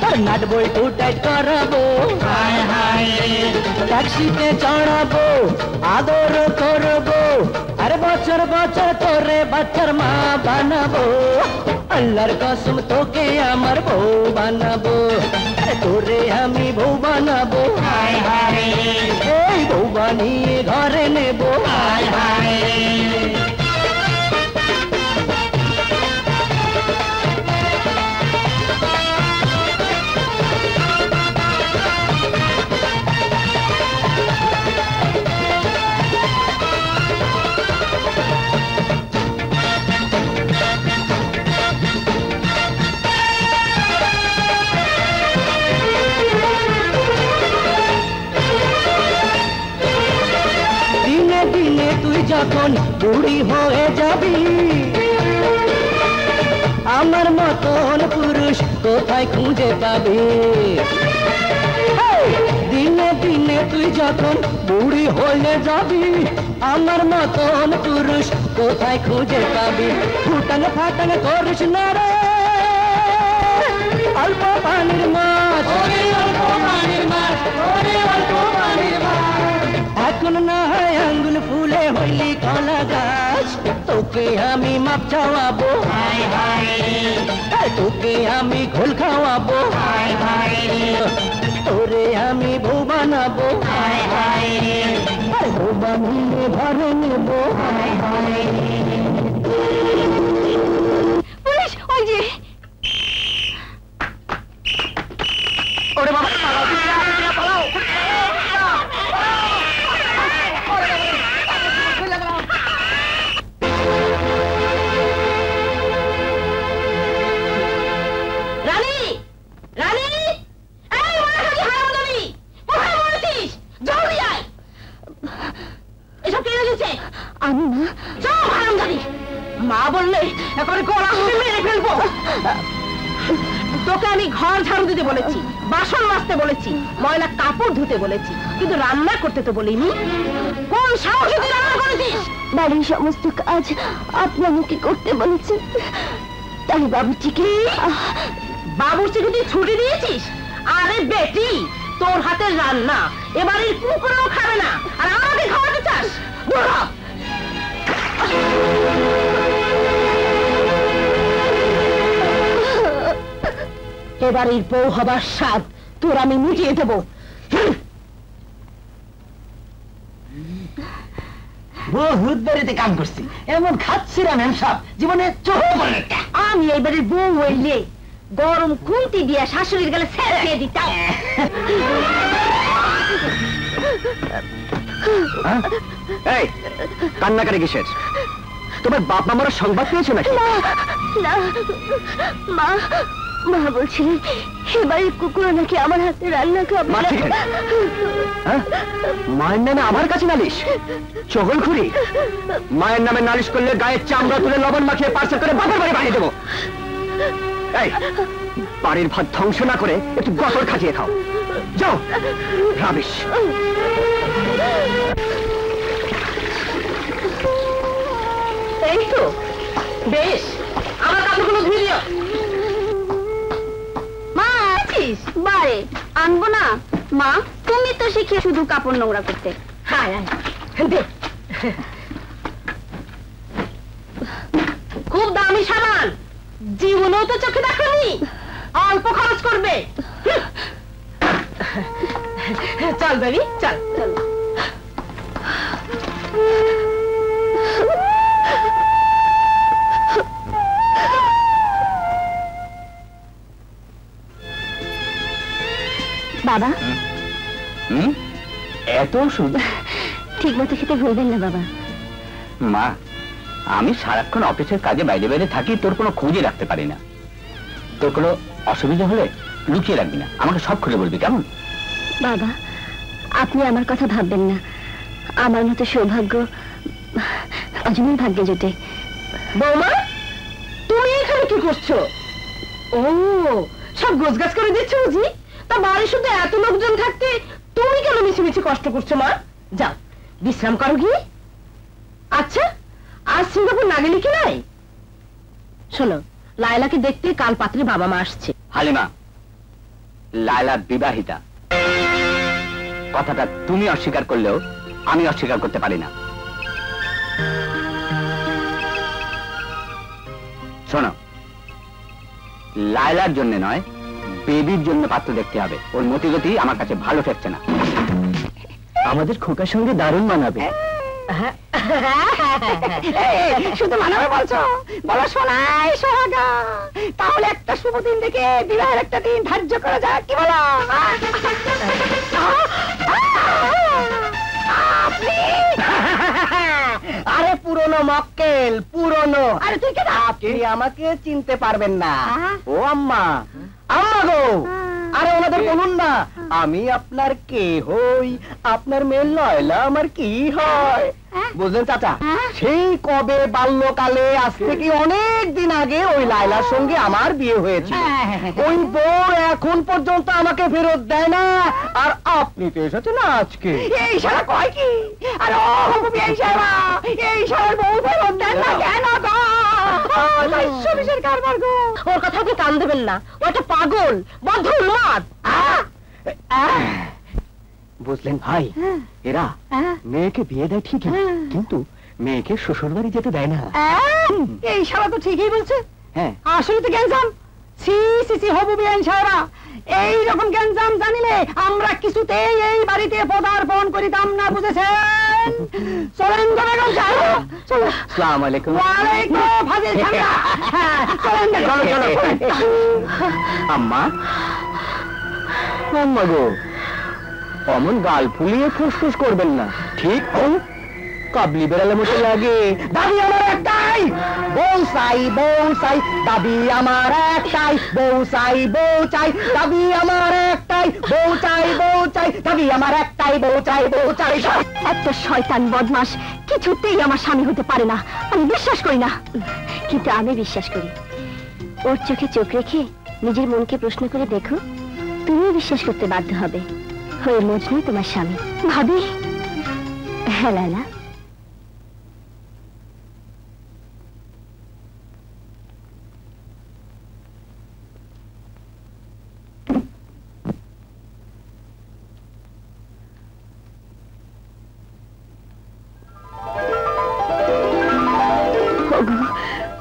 E: তোর নাট বই টু টাইট করাবো ট্যাক্সিতে চড়াবো আদর করবো আরে বছর বছর তোরে বাচ্চার মা বানাবো আল্লাহর কসম তোকে আমার বউ বানাবো তোরে আমি বউ বানাবো এই বউ বানিয়ে ঘরে নেবো তুই যখন বুড়ি হয়ে যাবি আমার মতন পুরুষ কোথায় খুঁজে পাবি দিনে দিনে তুই যখন বুড়ি হয়ে যাবি আমার মতন পুরুষ কোথায় খুঁজে পাবি ফুটান ফাটান করিস না রে অল্প পানির মাছ এখন না হয় আঙ্গুল ফুলে হইলি কলা গাছ তোকে আমি মাপ চাওয়াবো তোকে আমি ঘোল খাওয়াবো তোরে আমি বউ বানাবো বউ বানিয়ে ঘরে নেবো
B: পুলিশ ওই যে
D: ওরে বাবা পালাও
B: আমি না
A: যাও হারামজাদি মা বললে একেবারে গলা টিপে মেরে ফেলবো তোকে আমি ঘর ঝাড়ু দিতে বলেছি বাসন মাজতে বলেছি ময়লা কাপড় ধুতে বলেছি কিন্তু রান্না করতে তো বলিনি কোন সাহসে তুই রান্না করেছিস
B: বাড়ির সমস্ত কাজ আপনাকে করতে বলেছি তাই বাবুর্চিকে
A: তুই ছুটি দিয়েছিস আরে বেটি তোর হাতের রান্না এবারে কুকুরও খাবে না আর আমাকে খাওয়াতে চাস এবারের বউ হবার স্বাদ তোর আমি মিটিয়ে দেব
D: বহুত বাড়িতে কাম করছি এমন খাচ্ছিলাম সব জীবনে চোখে পড়ে
A: আমি এইবারের বউ হইলে গরম খুন্তি দিয়া শাশুড়ির গেলে ছেড়ে দিতাম
C: এই কান্নাকারি কিসের তোমার বাপ মামার সংবাদ পেয়েছো নাকি
B: না মা মা বলছি এবারে কুকুর নাকি আমার হাতে রান্না খাবে
C: মায়ের নামে আমার কাছে নালিশ চগলখুরি মায়ের নামে নালিশ করলে গায়ের চামড়া তুলে লবণ মাখিয়ে পার্সেল করে বাপের বাড়ি পাঠিয়ে দেবো এই বাড়ির ভাত ধ্বংস না করে একটু গতর খাটিয়ে খাও যাও রাবিশ
A: এই তো বেশ আমার ভিডিও মা আছিস বারে আনবো না মা তুমি তো শিখে শুধু কাপড় নোংরা করতে
B: হায় দে
A: খুব দামি সামান জীবনেও তো চোখে দেখনি অল্প খরচ করবে
B: চল বেবি চল
A: চল
B: বাবা
C: এত ওষুধ
B: ঠিক মতো খেতে ভুলবেন না বাবা
C: মা আমি সারাক্ষণ অফিসের কাজে বাইরে বাইরে থাকি, তোর কোনো খোঁজে রাখতে পারি না। তোর কোনো অসুবিধা হলে লুকিয়ে রাখবি না, আমাকে সব খুলে বলবি, কেমন?
B: বাবা আপনি আমার কথা ভাববেন না, আমার মতো সৌভাগ্য অজনের ভাগ্যে জোটে।
A: বৌমা তুমি এখানে কি করছো? ও সব গোছগাছ করে দিচ্ছ বুঝি? তা বাড়ি শুধু এত লোকজন থাকতে তুমি কেন মিছিমিছি কষ্ট করছো মা? যাও বিশ্রাম করো গিয়ে। আচ্ছা আজ সিঙ্গাপুর না গেলি কি নাই? শোনো লায়লাকে দেখতে কাল পাত্রে বাবা মা আসছে।
C: হালিমা, লায়লা বিবাহিতা, কথাটা তুমি অস্বীকার করলেও আমি অস্বীকার করতে পারি না। শোনো, লায়লার জন্য নয়, বেবির জন্য পাত্র দেখতে হবে। ওর মতিগতি আমার কাছে ভালো ঠেকছে না। আমাদের খোকার সঙ্গে দারুণ মানাবে।
B: শুধু মানাবে বলছো? বলো সোনাই সোহাগা, তাহলে একটা শুভ দিন দেখে বিবাহের একটা দিন ধার্য করা যাক, কি বলো?
D: আরে পুরনো মক্কেল, পুরনো।
B: আরে তুই কেন?
D: আপনি আমাকে চিনতে পারবেন না। ও আম্মা, আম্মা গো, আরে ওনাদের বলুন না আমি আপনার কে হই, আপনার মেয়ে লয়লা আমার কি হয়। বুঝলেন চাচা, সেই কবে বাল্যকালে, আজ থেকে অনেক দিন আগে ওই লায়লার সঙ্গে আমার বিয়ে হয়েছে। ওই বউ এখন পর্যন্ত আমাকে ফেরত দেয় না, আর আপনি তো এসেছেন আজকে।
B: এই সারা কয় কি? আরে ও হবু এই সারা, এই সারার বউ ফেরত দেন না কেন গো? বিশের কারবার গো।
A: ওর কথা আপনি কান দেবেন না, ও একটা পাগল, বদ্ধ উন্মাদ।
C: বুঝলেন ভাই, এরা মেয়েকে বিয়ে দেয় ঠিকই, কিন্তু মেয়েকে শ্বশুর বাড়ি যেতে দেয় না।
B: এই সারা তো ঠিকই বলছে।
C: হ্যাঁ,
B: আসলে তো গ্যাঞ্জাম। সি সি সি হবু বিয়ান সারা, এইরকম গ্যাঞ্জাম জানিলে আমরা কিছুতেই এই বাড়িতে পদার্পণ করিতাম না, বুঝেছেন? চলেন তো বেগম সাহেব, চলো।
C: আসসালামু আলাইকুম।
B: ওয়ালাইকুম ফাজিল খানা। চলেন না, চলো চলো।
C: আম্মা, আম্মা গো, অমন গাল ফুলিয়ে ফুসফুস করবেন না, ঠিক? কাবলি বেড়ালের মতো লাগে।
D: দাবি আমার একটাই, বউ চাই, বউ চাই। দাবি আমার একটাই, বউ চাই, বউ চাই। দাবি আমার একটাই, বউ চাই, বউ চাই। দাবি আমার একটাই, বউ চাই, বউ চাই।
B: একটা শয়তান বদমাস কিছুতেই আমার স্বামী হতে পারে না, আমি বিশ্বাস করি না। কিন্তু আমি বিশ্বাস করি। ওর চোখে চোখ রেখে নিজের মনকে প্রশ্ন করে দেখো, তুমিও বিশ্বাস করতে বাধ্য হবে ওই মজনু তোমার স্বামী। ভাবি। হ্যাঁ লায়লা,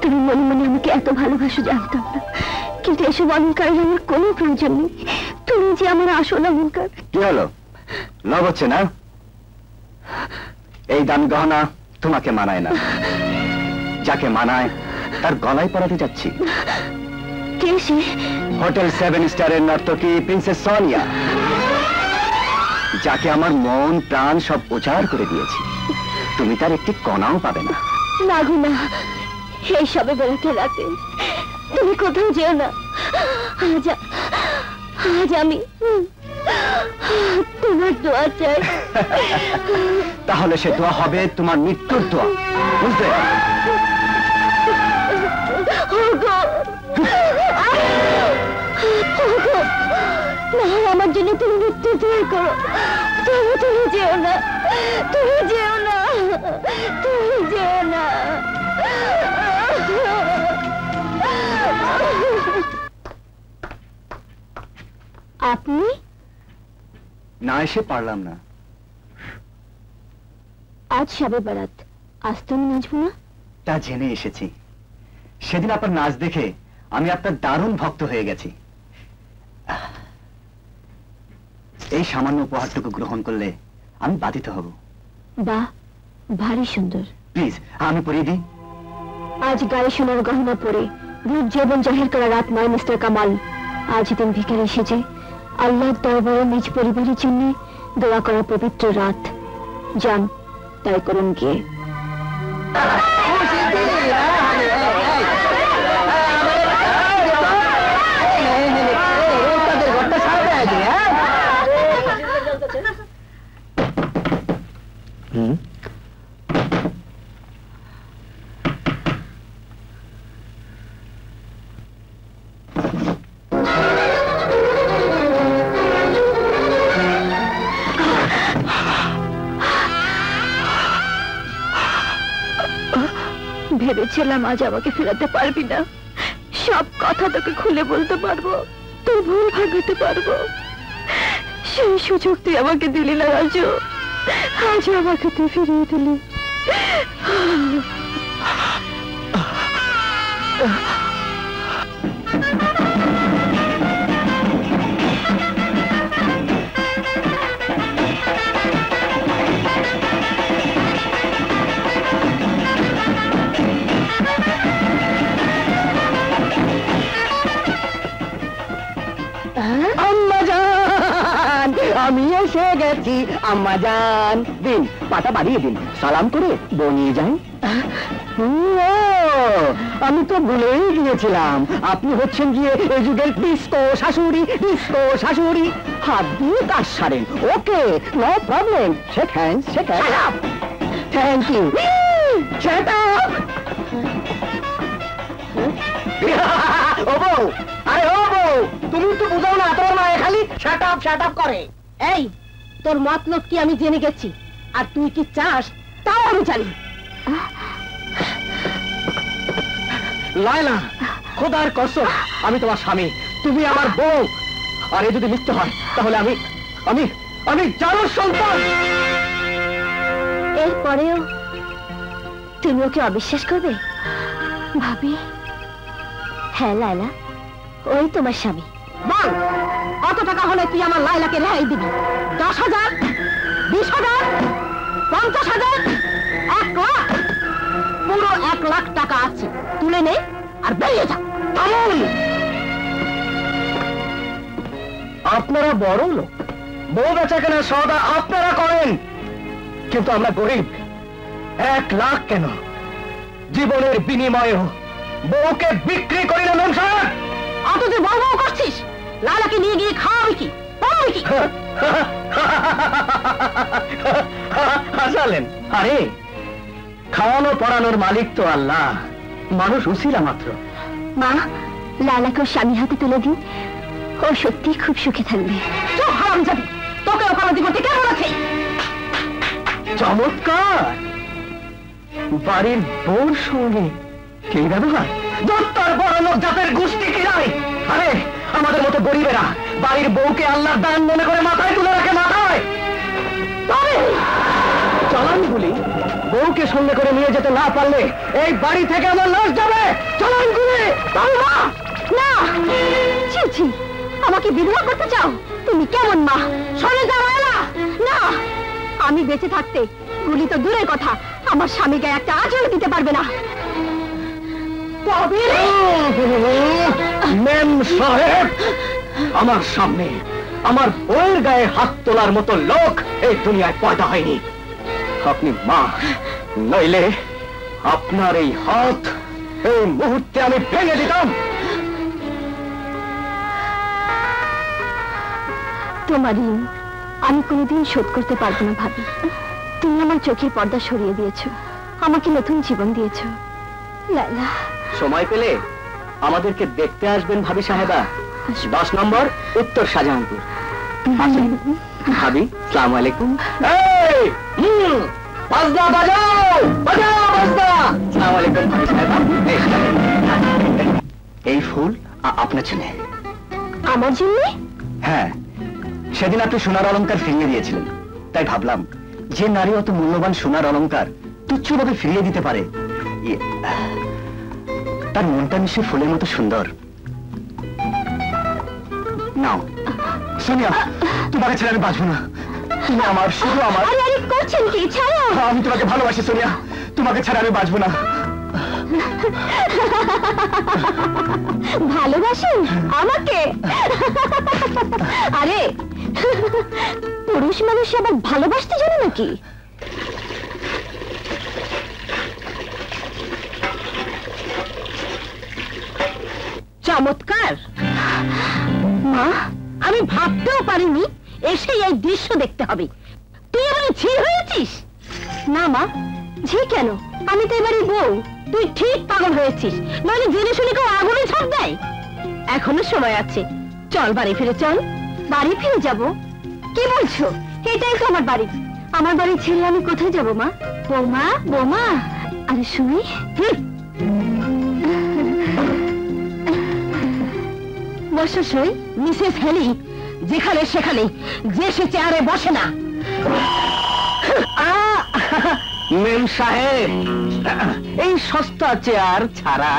B: তুমি মনে মনে আমাকে এত ভালোবাসো জানতাম না, কিন্তু এসব অলঙ্কারের আমার কোনো প্রয়োজন নেই। তুমি যে আমার আসল অলঙ্কার।
C: কি হলো, লাভ হচ্ছে না? এই দামি গহনা তোমাকে মানায় না, যাকে মানায় তার গলায় পরাতে যাচ্ছি।
B: কে সে?
C: হোটেল 7 স্টারের নর্তকী প্রিন্সেস সোনিয়া, যাকে আমার মন প্রাণ সব উজাড় করে দিয়েছি। তুমি তার একটি কণাও পাবে না।
B: না গো না, এই সবে বেড়াতে রাতে তুমি কোথাও যেও না। আজ আমি তোমার দোয়া চাই।
C: তাহলে সে দোয়া হবে তোমার মৃত্যুর দোয়া, বুঝলে?
B: আমার জন্য তুমি মৃত্যু দূর করো। তুমি যেও না, তুমি যেও না, তুমি যেও না। আপনি
D: না এসে পারলাম না।
B: আজ শবে বারাত, আজ তো আমি নাচবো না?
D: তা জেনে এসেছি। সেদিন আপনার নাচ দেখে আমি আপনার দারুণ ভক্ত হয়ে গেছি। এই সামান্য উপহারটুকু গ্রহণ করলে আমি বাধিত হব।
B: বাহ, ভারী সুন্দর।
D: প্লিজ আমি পরিয়ে দিই।
B: আজ গায়ে সোনার গহনা পরে রূপ জীবন জাহির করা রাত নয় মিস্টার কামাল। আজ দিন ভিখারি সেজে আল্লাহর দরবারে নিজ পরিবারের জন্য দোয়া করা পবিত্র রাত। যান, তাই করুন গিয়ে। ভেবেছিলাম আজ আমাকে ফেরাতে পারবি না, সব কথা তোকে খুলে বলতে পারবো, তোর ভুল ভাঙাতে পারবো। সেই সুযোগ তুই আমাকে দিলি না রাজু, আজ আমাকে তুই ফিরিয়ে দিলি।
D: আমি এসে গেছি আম্মা জান। দিন, পাটা বাড়িয়ে দিন, সালাম করে বনিয়ে যাই। আমি তো ভুলেই গিয়েছিলাম, আপনি হচ্ছেন গিয়ে এই যুগের ডিস্কো শাশুড়ি। ডিস্কো শাশুড়ি, হাত দিয়ে কাজ সারেন। Okay, no problem. Shake hand, shake hand. Thank you. Shut up. ও বউ, আরে ও বউ, তুমি তো বুঝাও না, তোমার মায়ে খালি শাট আপ করে।
B: এই, তোর মতলব কি আমি জেনে গেছি, আর তুই কি চাস তাও আমি জানি।
D: লায়লা, খোদার কসম, আমি তোমার স্বামী, তুমি আমার বউ। আর এ যদি মিথ্যে হয় তাহলে আমি আমি আমি জানোর সন্তান।
B: এরপরেও তুমি ওকে অবিশ্বাস করবে? ভাবি, হ্যাঁ লায়লা, ওই তোমার স্বামী। বল, কত টাকা হলে তুই আমার লায়লাকে রেহাই দিবি? 10,000, 20,000, 50,000, 1 লাখ? পুরো 1 লাখ টাকা আছে, তুলে নে আর বেরিয়ে যা।
D: আপনারা বড় লোক, বউ বেচা কেনা সওদা আপনারা করেন, কিন্তু আমরা গরিব। 1 লাখ কেন, জীবনের বিনিময়ে বউকে বিক্রি করি না। নমস্কার,
B: অত যে বউ বউ করছিস, লালাকে নিয়ে গিয়ে খাওয়াবি কি, পড়াবি কি?
D: হাসালেন? আরে, খাওয়ানো পড়ানোর মালিক তো আল্লাহ, মানুষ উসিলা মাত্র।
B: মা, লালাকে ওর স্বামীর হাতে তুলে দিন, ও সত্যি খুব সুখে থাকবে। তো হারাম যাবি, তোকে ওখানে দিব কেমন আছে?
D: চমৎকার, বাড়ির বউর সঙ্গে কে ব্যবহার? দত্তর বড় লোক জাতের গোষ্ঠী কি নাই? আরে, আমাদের মতো গরিবেরা বাড়ির বউকে আল্লাহর দান মনে করে মাথায় তুলে রাখে। মাথায় চলান গুলি, বউকে সঙ্গে করে নিয়ে যেতে না পারলে এই বাড়ি থেকে আমার লাশ যাবে। চলান গুলি।
B: না, ছি ছি, আমাকে বিধবা করতে চাও? তুমি কেমন মা? সরে যাও লায়লা। না, আমি বেঁচে থাকতে গুলি তো দূরের কথা, আমার স্বামীকে একটা আঁচড় দিতে পারবে না।
D: মেম সাহেব, আমার সামনে আমার বউয়ের গায়ে হাত তোলার মতো লোক এই দুনিয়ায় পয়দা হয়নি। আপনি মা, নইলে আপনার এই হাত এই মুহূর্তে আমি ভেঙে দিতাম।
B: তোমার ঋণ আমি কোনোদিন শোধ করতে পারবো না ভাবি। তুমি আমার চোখের পর্দা সরিয়ে দিয়েছো, আমাকে নতুন জীবন দিয়েছো। লায়লা,
D: সময় পেলে আমাদেরকে দেখতে আসবেন ভাবি সাহেবা। 10 নম্বর উত্তর শাহজাহানপুর। ভাবি, আসসালামু আলাইকুম। বাজনা বাজাও, বাজাও বাজনা। আসসালামু আলাইকুম ভাবি সাহেবা। এই ফুল আপনার জন্য।
B: আমার জন্য?
C: হ্যাঁ, সেদিন আপনি সোনার অলংকার ফিরিয়ে দিয়েছিলেন, তাই ভাবলাম যে নারী অত মূল্যবান সোনার অলংকার তুচ্ছভাবে ফিরিয়ে দিতে পারে, তার মনটা নিশ্চয়ই ফুলের মতো সুন্দর। নাও সোনিয়া, তোমাকে ছেড়ে আমি বাঁচবো না। তুমি আমার, শুধু আমার।
B: করছেন কি? ছাড়ো।
C: আমি তোমাকে ভালোবাসি সোনিয়া, তোমাকে ছাড়া আমি বাঁচবো না।
B: ভালোবাসেন আমাকে? আরে পুরুষ মানুষ আবার ভালোবাসতে জানে নাকি? চমৎকার মা, আমি ভাবতেও পারিনি এসে এই দৃশ্য দেখতে হবে। তুই এবারে ঝি হয়েছিস? না মা, ঝি কেন? আমি তো এবারে বউ। তুই ঠিক পাগল হয়েছিস, নইলে জেনে শুনে কেউ আগুনে ঝাঁপ দেয়। এখনো সময় আছে, চল বাড়ি ফিরে চল। বাড়ি ফিরে যাব? কি বলছো? এটাই তো আমার বাড়ি। আমার বাড়ি ছেড়ে আমি কোথায় যাব মা? বৌমা, বৌমা, আরে শুনি। বসই মিসেস হেলি যেখানে সেখানে, যে সে চেয়ারে বসে না।
D: মেম সাহেব, এই সস্তা চেয়ার ছাড়া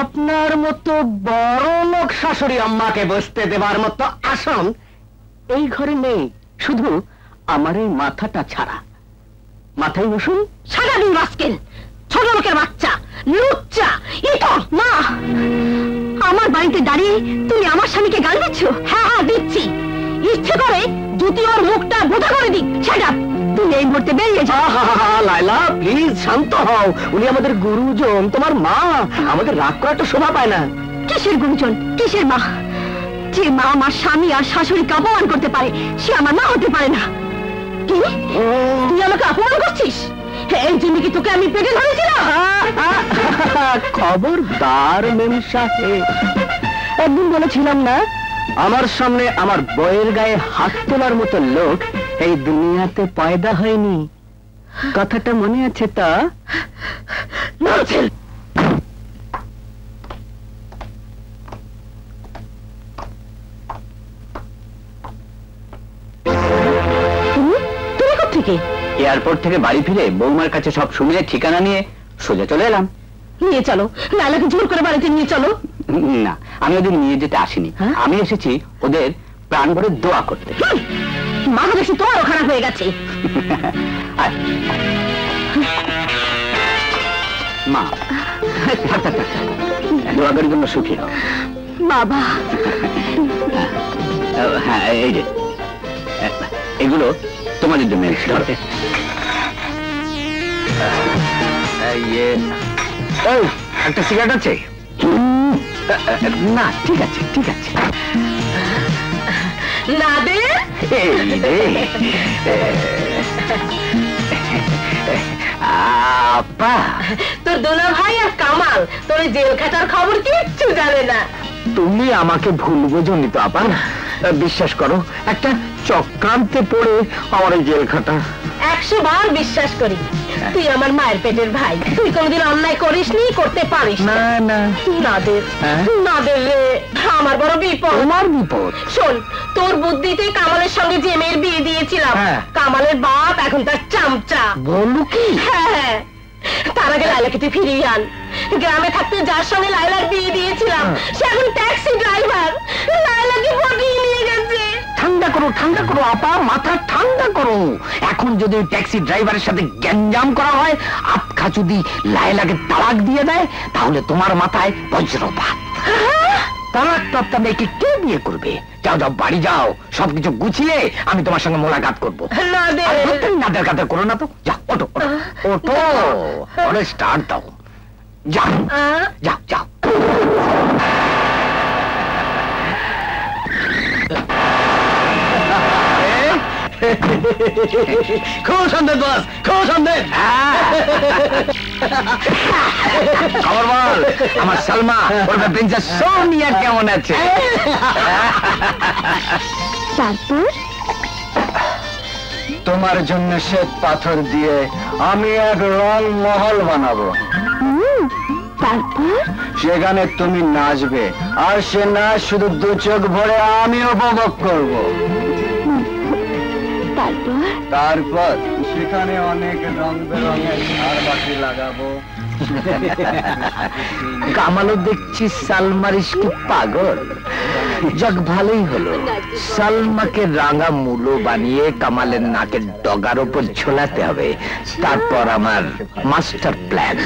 D: আপনার মতো বড় লোক শাশুড়ি আম্মাকে বসতে দেবার মতো আসন এই ঘরে নেই, শুধু আমার এই মাথাটা ছাড়া। মাথায় বসুন।
B: সারাদিন রাস্কেল, ছোট লোকের বাচ্চা, লুচ্চা। মা, আমার বাড়িতে দাঁড়িয়ে তুমি আমার স্বামীকে গাল দিচ্ছ? হ্যাঁ হ্যাঁ দিচ্ছি। ইচ্ছে করে যদি ওর মুখটা বোঝা করে দিক। সেটা তুমি এই মুহূর্তে বেরিয়ে যাও।
D: লাইলা প্লিজ শান্ত হও, উনি আমাদের গুরুজন, তোমার মা। আমাদের রাগ করা তো শোভা পায় না।
B: কিসের গুরুজন, কিসের মা? যে মা আমার স্বামী আর শাশুড়িকে অপমান করতে পারে, সে আমার মা হতে পারে না। কি তুই আমাকে অপমান করছিস? এই জন্য কি তোকে আমি পেটে ধরেছিলাম?
D: খবরদার মেম সাহেব, একদিন বলেছিলাম না আমার সামনে আমার বইয়ের গায়ে হাত তোলার মতো লোক এই দুনিয়াতে পয়দা হয়নি। কথাটা মনে আছে তা?
B: তুমি কোত্থেকে?
C: এয়ারপোর্ট থেকে বাড়ি ফিরে বৌমার কাছে সব শুনে ঠিকানা নিয়ে সোজা চলে এলাম।
B: নিয়ে চলো, লালাকে জোর করে বাড়িতে নিয়ে চলো।
C: না, আমি ওদের নিয়ে যেতে আসিনি। আমি এসেছি ওদের প্রাণ ভরে দোয়া করতে।
B: মাথা বেশি তোমারও খারাপ হয়ে গেছে।
C: মা, দোয়া করার জন্য সুখী হও
B: বাবা।
C: হ্যাঁ, এই যে এগুলো তোমাদের জন্য। ধরো। একটা সিগারেট আছে? না, ঠিক আছে ঠিক আছে।
B: না দে।
C: আপা,
B: তোর দুলা ভাই আর কামাল তোর জেল খাটার খবর কিচ্ছু জানে না।
C: তুমি আমাকে ভুল বোঝনি তো আপা। বিশ্বাস করো, একটা চক্রান্তে পড়ে আমার এই জেল খাটা।
B: 100 বার বিশ্বাস করি, তুই আমার মায়ের পেটের ভাই। তুই কোনদিন অন্যায় করিসনি, করতে পারিস
C: না। না
B: নাদের, নাদের রে, আমার বড় বিপদ।
C: তোমার বিপদ?
B: শোন, তোর বুদ্ধিতে কামালের সঙ্গে যে মেয়ের বিয়ে দিয়েছিলাম, কামালের বাপ এখন তার চামচা।
C: বলো কি?
B: হ্যাঁ, তার আগে লাইলাকে তুই ফিরিয়ে আন। গ্রামে থাকতে যার সঙ্গে লাইলার বিয়ে দিয়েছিলাম, সে এখন ট্যাক্সি ড্রাইভার। লাইলাকে পটিয়ে নিয়ে গেছে।
C: ঠান্ডা করো, ঠান্ডা করো আপা, মাথা ঠান্ডা করো। এখন যদি ওই ট্যাক্সি ড্রাইভারের সাথে গ্যাঞ্জাম করা হয়, আটকা যদি লায়লাকে তালাক দিয়ে দেয়, তাহলে তোমার মাথায় বজ্রপাত। তালাকপ্রাপ্তা মেয়েকে কে বিয়ে করবে? যাও যাও, বাড়ি যাও, সবকিছু গুছিয়ে আমি তোমার সঙ্গে মোলাকাত করবো। নাদের কাতে করো না তো। যাও, ওঠো ওঠো ওঠো, স্টার্ট দাও। যাও যাও যাও।
D: খুব সুন্দর বস, খুব সুন্দর।
C: খবর বল, আমার সালমা ওরফে প্রিন্সেস সোনিয়া কেমন আছে?
B: তারপর
C: তোমার জন্য শ্বেত পাথর দিয়ে আমি এক রং মহল বানাবো।
B: তারপর
D: সেখানে তুমি নাচবে, আর সে নাচ শুধু দু চোখ ভরে আমি উপভোগ করব। তারপর সেখানে অনেক রং বেরঙের ঝাড়বাতি লাগাবো।
C: কামালও দেখছি সালমার ইশকে পাগল। যাক ভালোই হলো, সালমাকে রাঙা মূলো বানিয়ে কামালের নাকের ডগার ওপর ঝোলাতে হবে। তারপর আমার মাস্টার প্ল্যান,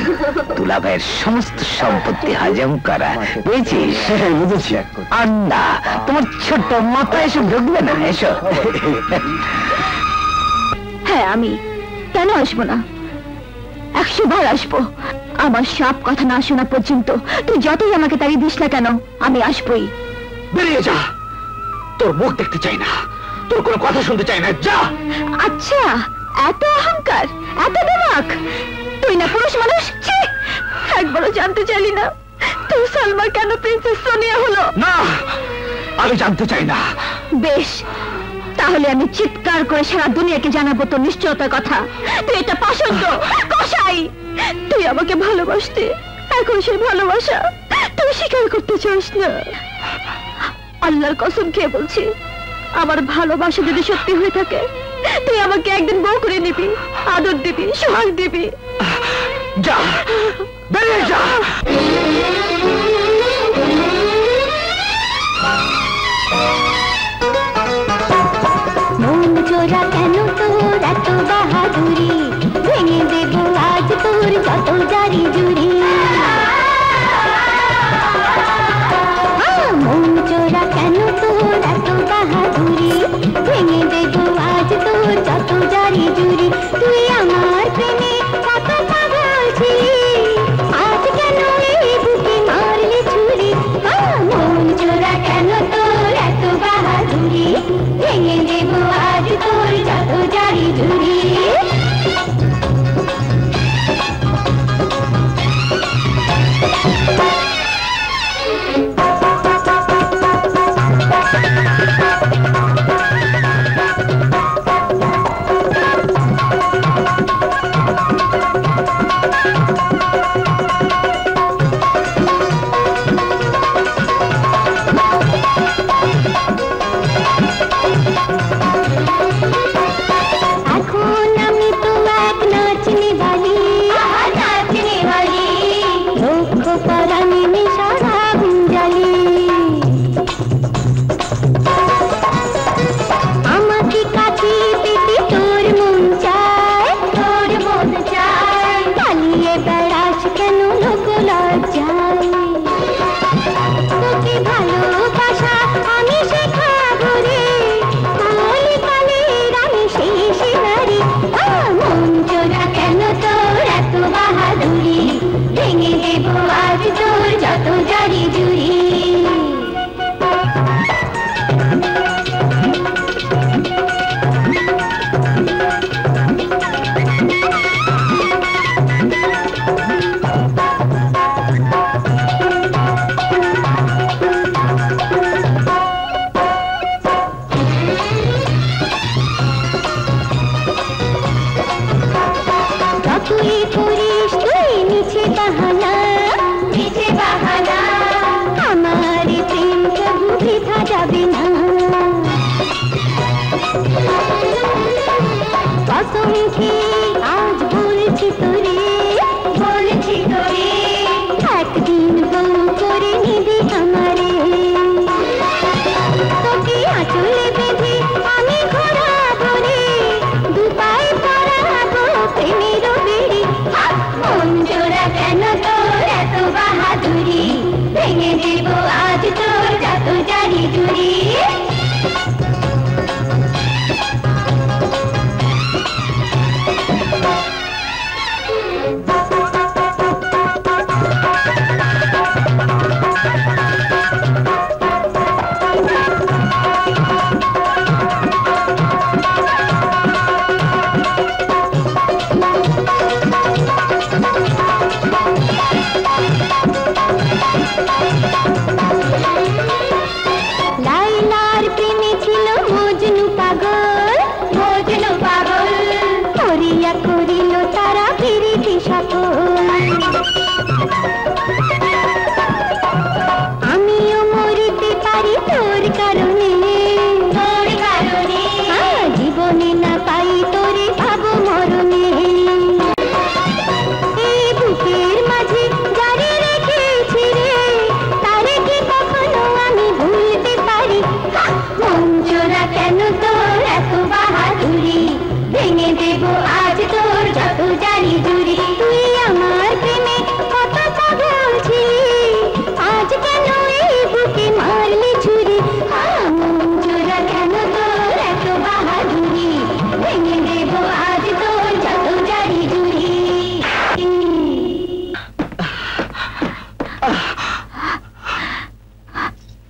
C: দুলাভাইয়ের সমস্ত সম্পত্তি হজম করা। বুঝেছিস? বুঝেছি। আন্না তোমার ছোট মাথায় এসে ঢুকবে না? এসো।
B: হ্যাঁ, আমি কেন আসবো না? 100 বার আসবো। আমার সব কথা না শোনা পর্যন্ত তুই যতই আমাকে তাড়িয়ে দিস না কেন, আমি আসবোই।
C: বেরিয়ে যা, তোর মুখ দেখতে চাই না, তোর কোনো কথা শুনতে চাই না, যা।
B: আচ্ছা, এত অহংকার, এত দিমাগ, তুই না পুরুষ মানুষ? একবারও জানতে চাইলি না তুই সালমা কেন প্রিন্সেস সোনিয়া হলো?
C: না, আমি জানতে চাই না।
B: বেশ, তাহলে আমি চিৎকার করে সারা দুনিয়াকে জানাবো তোর নিশ্চয়তার কথা। তুই এটা পাষণ্ড কসাই, তুই আমাকে ভালোবাসতে, এখন সেই ভালোবাসা তুই স্বীকার করতে চাস না। আল্লাহর কসম খেয়ে বলছি, আমার ভালোবাসা যদি সত্যি হয়ে থাকে, তুই আমাকে একদিন বউ করে নিবি, আদর দিবি, সোহাগ দিবি।
C: যা, বেরিয়ে যা।
B: মন চোরা কেন তোর এত বাহাদুরি, ভেঙে দেব আজ তোর যত জারি জুড়ি। মন চোরা কেন তোর এত বাহাদুরি, ভেঙে দেব আজ তোর যত জারি জুড়ি। তুই আমার প্রেমে কত পাগল ছিলি, আজ কেন এই বুকে মারলি ছুরি। মন চোরা কেন তোর এত বাহাদুরি, ভেঙে দেব আজ তোর যত জারি জুড়ি। এখন আমি তো এক নাচনে বালি, নাচনে বালি, লক্ষ পরাণে মিশারা গুঞ্জালি। আমাকে কাছে পেতে তোর মন চায়, তোর মন চায়, পালিয়ে বেড়াস কেন লোক লজ্জায়। তোকে ভালোবাসা আমি শেখাবো রে, কালে কালে আমি শেষ বাড়ি। মন চোরা কেন তোর এত বাহাদুরি, ভেঙে দেব আজ তোর যত জারি জুড়ি। তুই করিস তুই মিছে বাহানা, মিছে বাহানা, আমার প্রেম প্রভু বৃথা যাবে না। কসম খেয়ে আজ বলছি তোরে, বলছি তোরে, একদিন বউ করে নিবি আমারে। তোকে আঁচলে বেঁধে আমি ঘোরাবো রে, দুপায়ে পরাবো প্রেমের বেড়ি। মন চোরা কেন তোর এত বাহাদুরি, ভেঙে দেব আজ তোর যত জারি জুড়ি।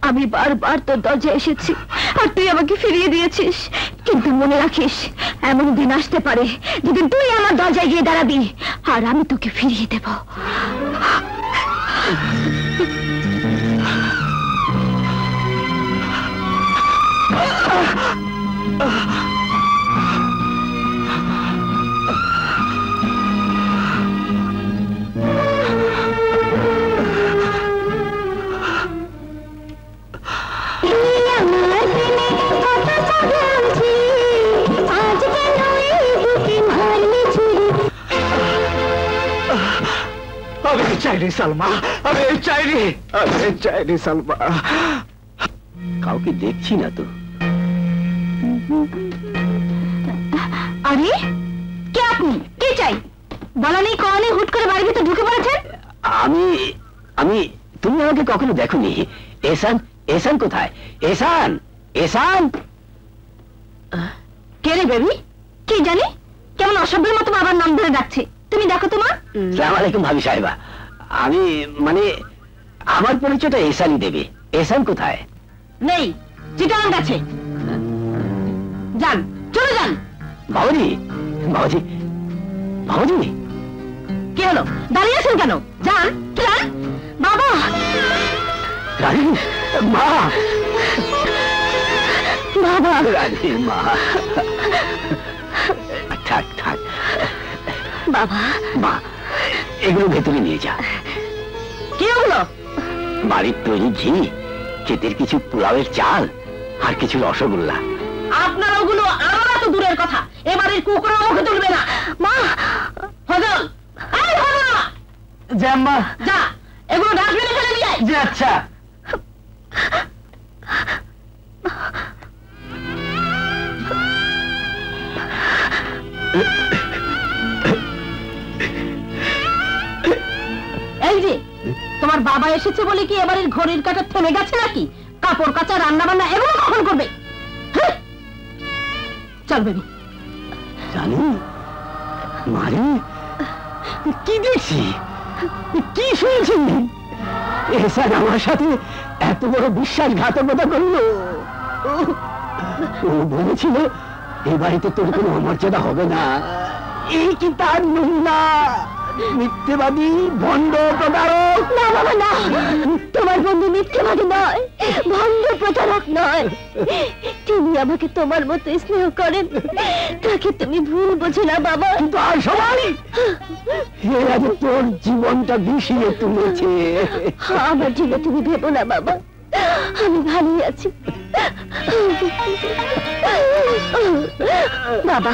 B: আমি বারবার তোর দরজায় এসেছি আর তুই আমাকে ফিরিয়ে দিয়েছিস, কিন্তু মনে রাখিস এমন দিন আসতে পারে যেদিন তুই আমার দরজায় গিয়ে দাঁড়াবি আর আমি তোকে ফিরিয়ে দেব।
C: কাউকে দেখছি না তো।
B: আরে কে আপনি? কে চাই? বলা নেই কওয়া নেই হুট করে বাড়ির ভিতরে ঢুকে পড়েছেন।
C: আমি তুমি আমাকে কখনো দেখোনি। এহসান, এহসান কোথায়? এহসান, এহসান।
B: কে রে বেবি? কি জানি কেমন অসভ্যের মতো বাবার নাম ধরে ডাকছে। তুমি দেখো তো মা।
C: আসসালামু আলাইকুম ভাবি সাহেবা। আমি মানে আমার পরিচয়টা এহসানই দেবে। এহসান কোথায়?
B: নেই, চিটাগাং গেছে। যান, চলে যান।
C: বাবুজি, বাবুজি, বাবুজি।
B: কি হলো? দাঁড়িয়ে আছেন কেন? যান, যান। বাবা,
C: রানী মা,
B: বাবা,
C: রানী মা। থাক থাক
B: বাবা।
C: মা, এগুলো ভেতরে নিয়ে যা।
B: কি হলো?
C: বাড়ির তৈরি ঘি, ক্ষেতের কিছু পোলাওয়ের চাল আর কিছু রসগোল্লা।
B: আপনার ওগুলো আমরা তো দূরের কথা, এবারের কুকুর মুখে তুলবে না। মা, ফজল, এই ফজল,
D: জাম্মা,
B: যা এগুলো ডাস্টবিনে ফেলে দিয়ে আয়।
D: জি আচ্ছা।
B: এই যে তোমার বাবা এসেছে বলে কি এবারের ঘড়ির কাঁটা থেমে গেছে নাকি? কাপড় কাচা, রান্না বান্না এগুলো কখন করবে? চল বেবি।
C: জানি মারে, কি দেখছি, কি শুনছি? এহসান আমার সাথে এত বড় বিশ্বাসঘাতকতা করলো। ও বলেছিল এই বাড়িতে তোর কোনো অমর্যাদা হবে না। এই কি তার নমুনা? মিথ্যেবাদী, ভণ্ড, প্রতারক।
B: না বাবা না, তোমার বন্ধু মিথ্যেবাদী নয়, ভণ্ড প্রতারক নয়। তিনি আমাকে তোমার মতো স্নেহ করেন, তাকে তুমি ভুল বোঝো না বাবা।
C: কিন্তু আর সবাই এরা যে তোর জীবনটা বিষিয়ে তুলেছে।
B: আমার জন্য তুমি ভেবো না বাবা, আমি ভালোই আছি। বাবা,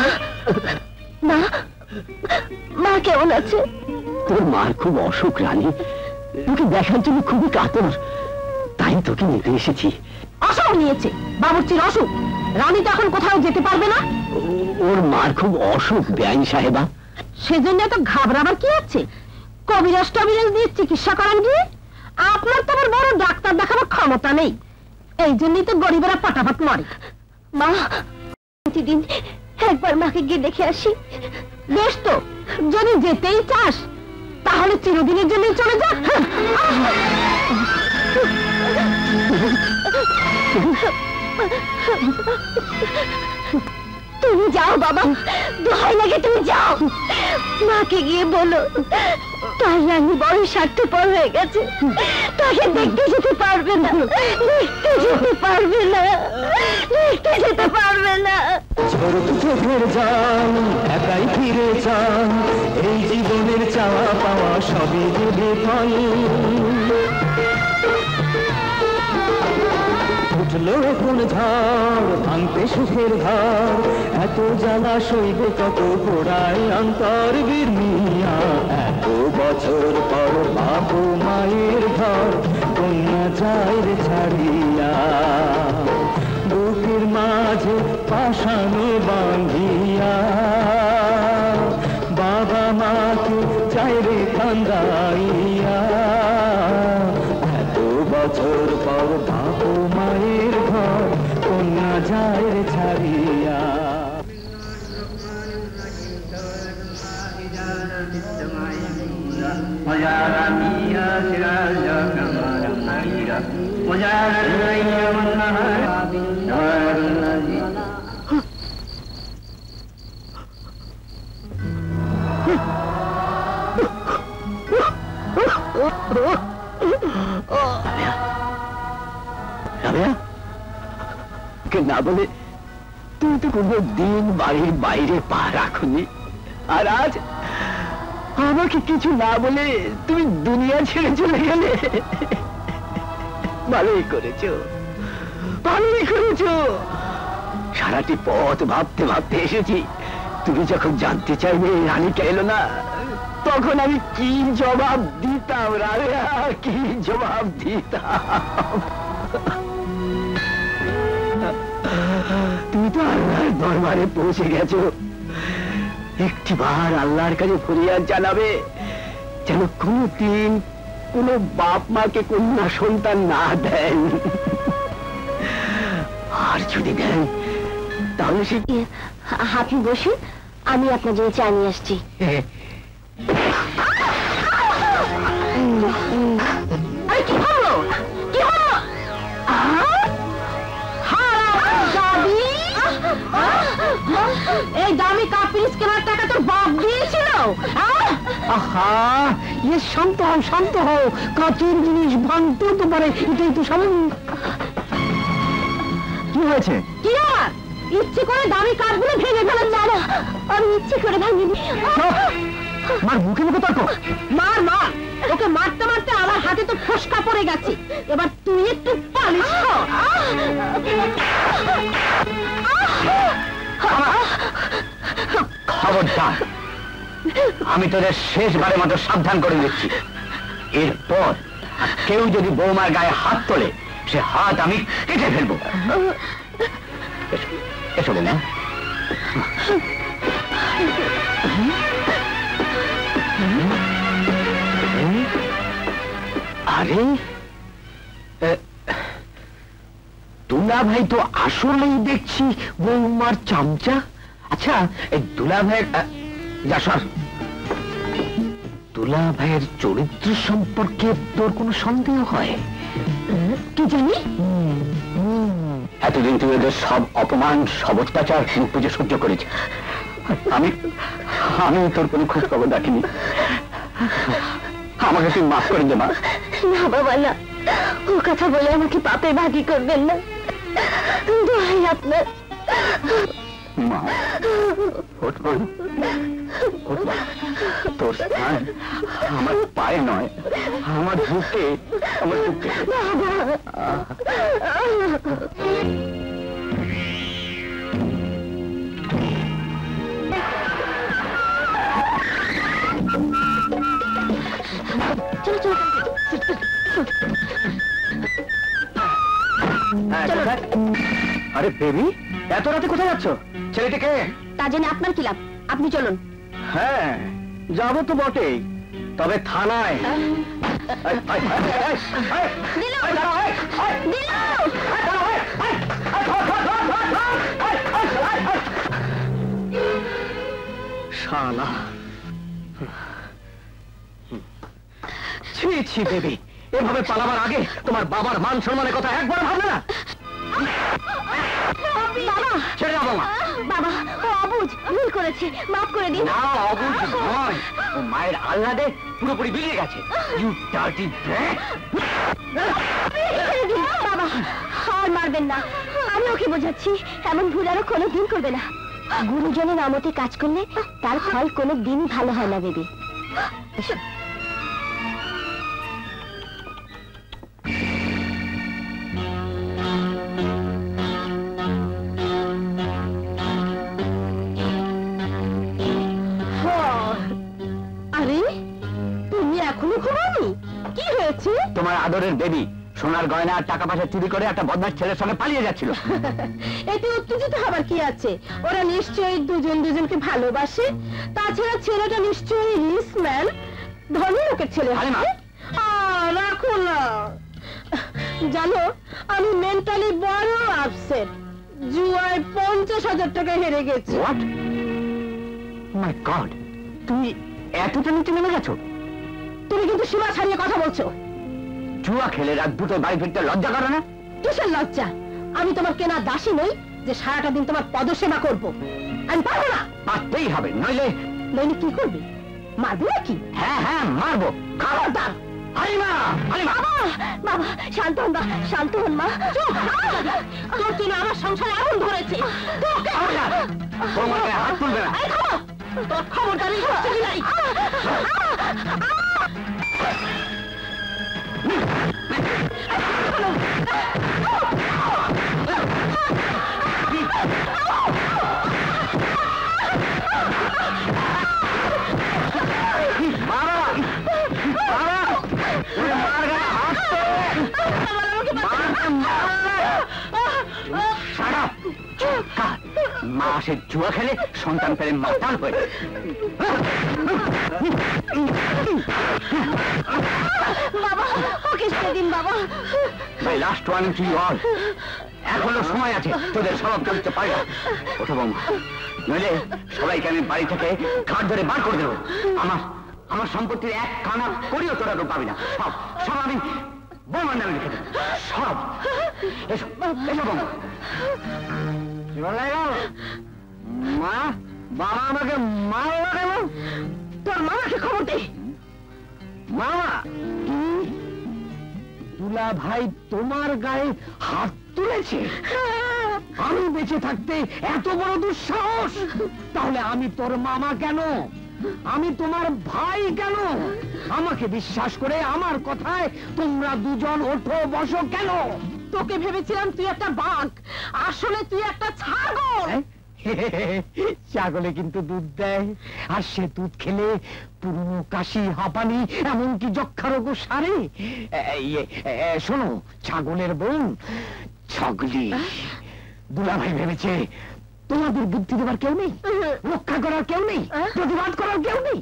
B: মা, মা কেমন আছে?
C: তোর মার খুব অসুখ রানী, তোকে দেখার জন্য খুবই কাতর, তাই তোকে নিতে এসেছি।
B: অসুখ নিয়েছে? বাবুর্চির অসুখ? রানী তো এখন কোথাও যেতে পারবে না।
C: ওর মার খুব অসুখ বেআইন সাহেবা।
B: সেজন্য তো ঘাবড়াবার কি আছে? কবিরাজ টবিরাজ দিয়ে চিকিৎসা করান গিয়ে আপনার তো আবার বড় ডাক্তার দেখাবার ক্ষমতা নেই, এই জন্যই তো গরিবেরা পাটাপাট মরে। মা, প্রতিদিন একবার মাকে গিয়ে দেখে আসি। বেশ তো, যদি যেতেই চাস তাহলে চিরদিনের জন্য চলে যা। তুমি যাও বাবা, দোহাই লাগে তুমি যাও। মাকে গিয়ে বলো তার রানী বড় স্বার্থপর হয়ে গেছে, তাকে দেখতে যেতে পারবে না, দেখতে যেতে পারবে না, দেখতে যেতে পারবে না।
E: চোখের জান একাই ফিরে চান, এই জীবনের চাওয়া পাওয়া সবই দেবে ফল। উঠলো কোন ঝড় ভাঙতে সুখের ঘর, এত জ্বালা সইবে কত পোড়ায় অন্তর বির্মিয়া। এত বছর পর বাবু মায়ের ঘর কন্যা যায় রে ছাড়িয়া, বুকের মাঝে পাশানো বাঁধিয়া। বাবা মাকে চাই রে কান্দাইয়া, এত বছর পর বাবু মায়ের ঘর কন্যা যায় রে ছাড়িয়া।
F: وجعل فيها سراجا
C: না বলে তুমি তো কোনো দিন বাড়ির বাইরে পা রাখনি, আর আজ আমাকে কিছু না বলে তুমি দুনিয়া ছেড়ে চলে গেলে। ভালোই করেছো, ভালোই করেছো। সারাটি পথ ভাবতে ভাবতে এসেছি। তুমি যখন জানতে চাইবে রানীটা এলো না, তখন আমি কি জবাব দিতাম রাবেয়া, কি জবাব দিতাম। তুমি তো আল্লাহর দরবারে পৌঁছে গেছো। একটিবার আল্লাহর কাছে ফরিয়াদ জানাবে যেন কোনদিন কোন বাপ মাকে কন্যা সন্তান না দেন, আর যদি দেন তাহলে সে।
B: আপনি বসুন, আমি আপনার জন্য চা নিয়ে আসছি। কি হলো, কি হলো? এই দামি কাপ পিস কেনার টাকা তোর বাপ দিয়েছিল?
D: আহা, ইয়ে শান্ত হও, শান্ত হও। কাচের জিনিস ভাঙতেও তো পারে, এটাই তো সামান্য। কি হয়েছে?
B: কি আর ইচ্ছে করে দামি কাপগুলো ভেঙে ফেলার? না না, আমি ইচ্ছে করে ভাঙিনি।
D: মার মুখে মুখে তর্ক।
B: মার মার, ওকে মারতে মারতে আমার হাতে তো ফসকা পড়ে গেছে। এবার তুই একটু পালিশ কর।
C: খবরদার, আমি তোদের শেষবারের মতো সাবধান করে দিচ্ছি। এরপর কেউ যদি বৌমার গায়ে হাত তোলে, সে হাত আমি কেটে ফেলবো। এসো বৌমা। আরে দুলা ভাই তো আসলেই দেখছি বৌমার চামচা। আচ্ছা, এই দুলা ভাইয়ের দুলা ভাইয়ের চরিত্র সম্পর্কে তোর কোনো সন্দেহ হয়?
B: কি জানি?
C: এতদিন তুই ওদের সব অপমান, সব অত্যাচার মুখ বুঝে সহ্য করেছি। আমি তোর কোনো খোঁজ খবর রাখিনি। আমাকে তুই মাফ করে দে মা।
B: না বাবা না, ও কথা বলে আমাকে পাপে ভাগী করবেন না। দোহাই আপনার।
C: মা, ওঠ মা, ওঠ মা। তোর স্থান আমার পায়ে নয়, আমার বুকে, আমার বুকে।
B: চলো চলো
C: আরে বেবি, এত রাতে কোথায় যাচ্ছ? ছেলেটিকে
B: তা জেনে আপনার কি লাভ? আপনি চলুন।
C: হ্যাঁ, যাবো তো বটেই, তবে থানায়। শালা, ছি ছি বেবি, এভাবে পালাবার আগে তোমার বাবার মান সম্মানের কথা একবার ভাবলে না? ছেড়ে যাবো মা।
B: বাবা, ও অবুঝ, ভুল করেছে, মাফ করে দিন।
C: না, অবুঝ নয়, ও মায়ের আহ্লাদে পুরোপুরি বেরিয়ে গেছে। You dirty brat.
B: বাবা, আর মারবেন না, আমি ওকে বোঝাচ্ছি, এমন ভুল আরো কোনোদিন করবে না। গুরুজনের আমতে কাজ করলে তার ফল কোনোদিনই ভালো হয় না বেবি। আরে তুমি এখনো ঘুমাওনি? কি হয়েছে?
C: তোমার আদরের বেবি সোনার গয়না আর টাকা পয়সা চুরি করে একটা বদমাশ ছেলের সঙ্গে পালিয়ে যাচ্ছিল।
B: এতে উত্তেজিত হবার কি আছে? ওরা নিশ্চয়ই দুজন দুজনকে ভালোবাসে। তাছাড়া ছেলেটা নিশ্চয়ই রিচম্যান, ধনী লোকের ছেলে। রাখো না। জানো, আমি মেন্টালি বড় আপসেট। জুয়ায় 50,000 টাকা হেরে গেছি।
C: হোয়াট? মাই গড, তুমি এতটা নিচে নেমে গেছো?
B: তুমি কিন্তু সীমা ছাড়িয়ে কথা বলছো।
D: জুয়া খেলে রাত দুটো বাড়ি ফিরতে লজ্জা করে না?
B: কিসের লজ্জা? আমি তোমার কেনা দাসী নই যে সারাটা দিন তোমার পদসেবা করবো। আমি পারবো না।
D: পারতেই হবে, নইলে
B: নইলে কি করবে? মারবে নাকি?
D: হ্যাঁ হ্যাঁ মারবো।
B: খবরদার!
D: হালিমা, হালিমা!
B: বাবা শান্ত হন, শান্ত হন মা। তোর জন্য আমার সংসারে আগুন ধরেছে।
D: হাত তুলবে না।
B: তোর খবরদারি নাই।
D: মা সে জুয়া খেলে সন্তান পেলে মাতাল হয়ে।
B: বাবা ওকে ছেড়ে দিন বাবা।
D: ভাই লাস্ট ওয়ান টু অল, এখনো সময় আছে, তোদের স্বভাব চলতে পারে না। ওঠো বৌমা, নইলে সবাইকে আমি বাড়ি থেকে ঘাট ধরে বার করে দেবো। আমার সম্পত্তির এক খানা করিও তোরা তো পাবি না। সব সব আমি বৌমার নামে লিখে দেবো, সব। এসো এসো বৌমা। মা, বাবা আমাকে মারলো কেন?
B: তোর মামাকে খবর দে।
D: মামা, দুলা ভাই তোমার গায়ে হাত তুলেছে? আমি বেঁচে থাকতে এত বড় দুঃসাহস? তাহলে আমি তোর মামা কেন? আমি তোমার ভাই কেন? আমাকে বিশ্বাস করে আমার কথায় তোমরা দুজন ওঠো বসো কেন?
B: তোকে ভেবেছিলাম তুই একটা বাঘ, আসলে তুই একটা ছাগল।
D: ছাগলে কিন্তু দুধ দেয়, আর সে দুধ খেলে পুরনো কাশি, হাঁপানি, এমনকি যক্ষা রোগও সারে। শোনো, ছাগলের বোন ছাগলি। দুলাভাই ভেবেছে তোমাদের বুদ্ধি দেবার কেউ নেই, রক্ষা করার কেউ নেই, প্রতিবাদ করার কেউ নেই।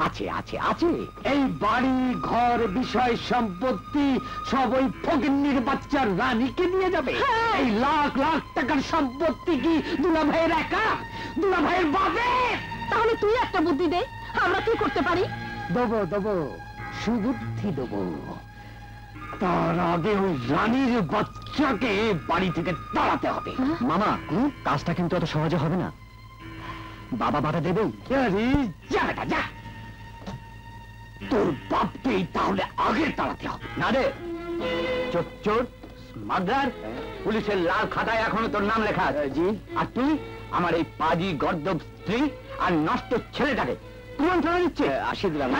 D: আছে আছে আছে, এই বাড়ি ঘর বিষয় সম্পত্তি সব ওই ফকিন্নির বাচ্চার রানীকে দিয়ে যাবে। এই লাখ লাখ টাকার সম্পত্তি কি দুলাভাইয়ের একা? দুলাভাইয়ের বাপের?
B: তাহলে তুই একটা বুদ্ধি দে, আমরা কি করতে পারি?
D: দেবো দেবো, সুবুদ্ধি দেবো। তার আগে ওই রানীর বাচ্চাকে বাড়ি থেকে তাড়াতে হবে। মামা, কাজটা কিন্তু অত সহজে হবে না। বাবা বাধা দেবেই। যা বেটা যা, তোর বাপকেই তাহলে আগে তাড়াতে হবে। না রে, চোর স্মাগলার, পুলিশের লাল খাতায় এখনো তোর নাম লেখা আছে। জি। আর তুই আমার এই পাজি গর্দব স্ত্রী আর নষ্ট ছেলেটাকে কুমন্ত্রণা দিচ্ছে। আসি দিলাম।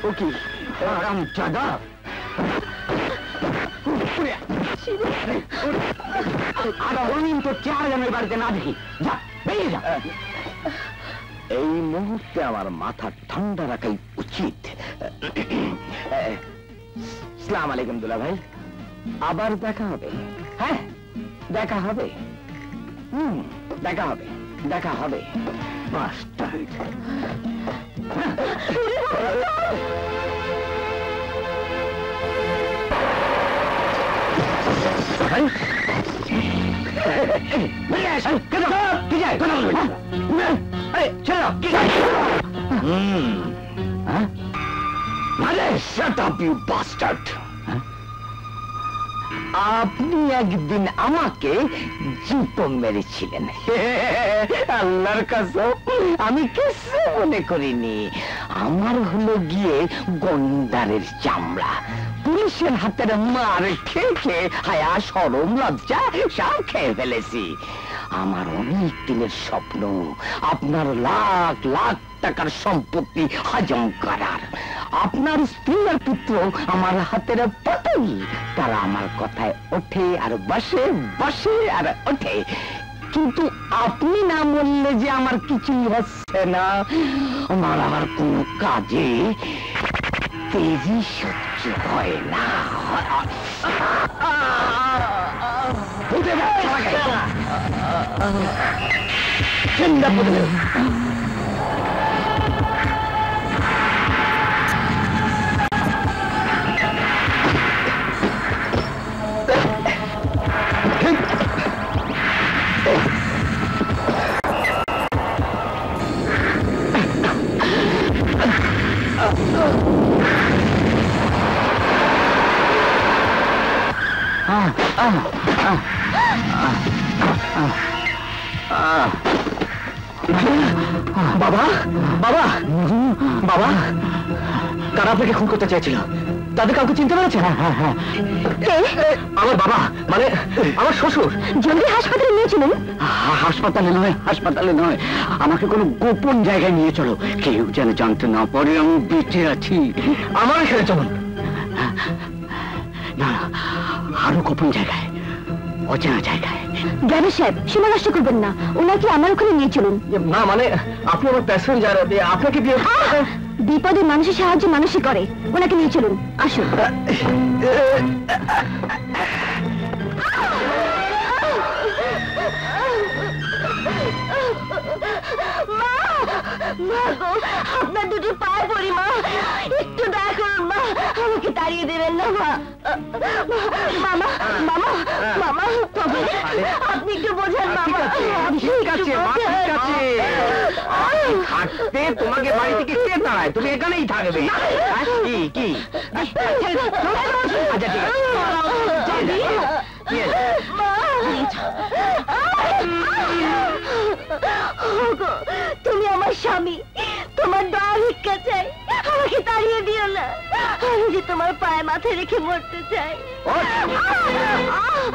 D: ও কি আরাম চাঁদা? আর অনিন তো চেহারা যেন এই বাড়িতে না দেখি। যা, বেরিয়ে যা। এই মুহূর্তে আমার মাথা ঠান্ডা রাখাই উচিত। আসসালামু আলাইকুম দুলা ভাই, আবার দেখা হবে। হ্যাঁ দেখা হবে, দেখা হবে, দেখা হবে। বাস্টার্ড। আপনি একদিন আমাকে জুতো মেরেছিলেন। আল্লাহর কসম আমি কিছু মনে করিনি। আমার হলো গিয়ে গন্ডারের চামড়া। পুলিশের হাতের মার খেয়ে খেয়ে হায়া শরম লজ্জা সব খেয়ে ফেলেছি। আমার অনেক দিনের স্বপ্ন আপনার লাখ লাখ টাকার সম্পত্তি হজম করার। আপনার স্ত্রী আর পুত্র আমার হাতের পুতুল, তারা আমার কথায় ওঠে আর বসে, বসে আর ওঠে। কিন্তু আপনি না বললে যে আমার কিছুই হচ্ছে না। আমার আর কোন কাজে তেজি সহ্য হয় না। চিন্তা করলে
C: বাবা বাবা বাবা কারা আপনাকে খুন করতে চাইছিল? তাদের কাউকে চিনতে পেরেছেন? আমার বাবা, মানে আমার শ্বশুর।
B: জলদি হাসপাতালে নিয়েছিলেন?
C: হাসপাতালে নয়, হাসপাতালে নয়, আমাকে কোনো গোপন জায়গায় নিয়ে চলো, কেউ যেন জানতে না পারে আমি বেঁচে আছি। আমার এখানে চলুন। না, আরো গোপন জায়গায়, অচেনা জায়গায়।
B: ড্রাইভার সাহেব, সময় নষ্ট করবেন না, ওনাকে আমার ওখানে নিয়ে চলুন।
C: না মানে আপনি আমার প্যাসেঞ্জার, আপনাকে
B: বিপদে মানুষের সাহায্য মানুষই করে, ওনাকে নিয়ে চলুন, আসুন। আপনার দুটো পায়ে পড়ি মা, একটু দয়া করুন মা, আমাকে তাড়িয়ে দেবেন না মা। মামা মামা মামা, আপনি একটু বোঝেন মামা।
D: ঠিক আছে মা, ঠিক আছে। থাকতে তোমাকে বাড়ি থেকে কে দাঁড়ায়? তুমি এখানেই থাকবে। কি কি? আচ্ছা ঠিক আছে।
B: তুমি আমার স্বামী, তোমার দয়া ভিক্ষা চাই, আমাকে তাড়িয়ে দিও না, আমি যে তোমার পায়ে মাথা রেখে মরতে চাই।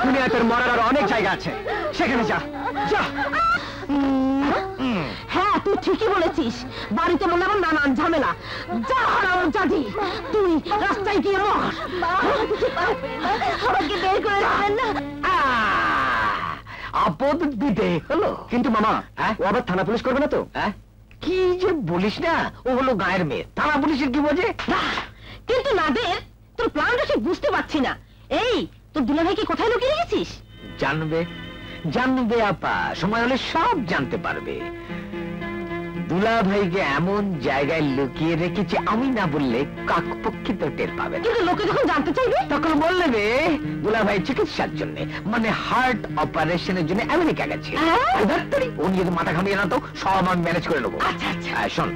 D: দুনিয়াতে মরার আর অনেক জায়গা আছে, সেখানে যা যা।
B: হ্যাঁ, তুই ঠিকই বলেছিস, বাড়িতে মনে আমার নানান ঝামেলা। যা হারাম জাতি, তুই রাস্তায় গিয়ে মর। আমাকে বের করে দেবেন না।
D: আপদ দিতে হলো। কিন্তু মামা, ও আবার থানা পুলিশ করবে না তো? কি যে বলিস না, ও হলো গায়ের মেয়ে, থানা পুলিশের কি বোঝে?
B: কিন্তু নাদের, তোর প্ল্যানটা ঠিক বুঝতে পারছি না। এই, তোর দুলাভাইকে কোথায় লুকিয়ে রেখেছিস?
D: জানবে জানবে আপা, সময় হলে সব জানতে পারবে। দুলা ভাইকে এমন জায়গায় লুকিয়ে রেখেছি, আমি না বললে কাকপক্ষী তো টের পাবে না।
B: কিন্তু লোকে যখন জানতে চাইবে
D: তখন বললে বে দুলা ভাই চিকিৎসার জন্য, মানে হার্ট অপারেশনের জন্য আমেরিকা গেছে। ও নিয়ে মাথা ঘামিয়ে না তো, সব আমি ম্যানেজ করে নেবো।
B: আচ্ছা আচ্ছা,
D: শোন,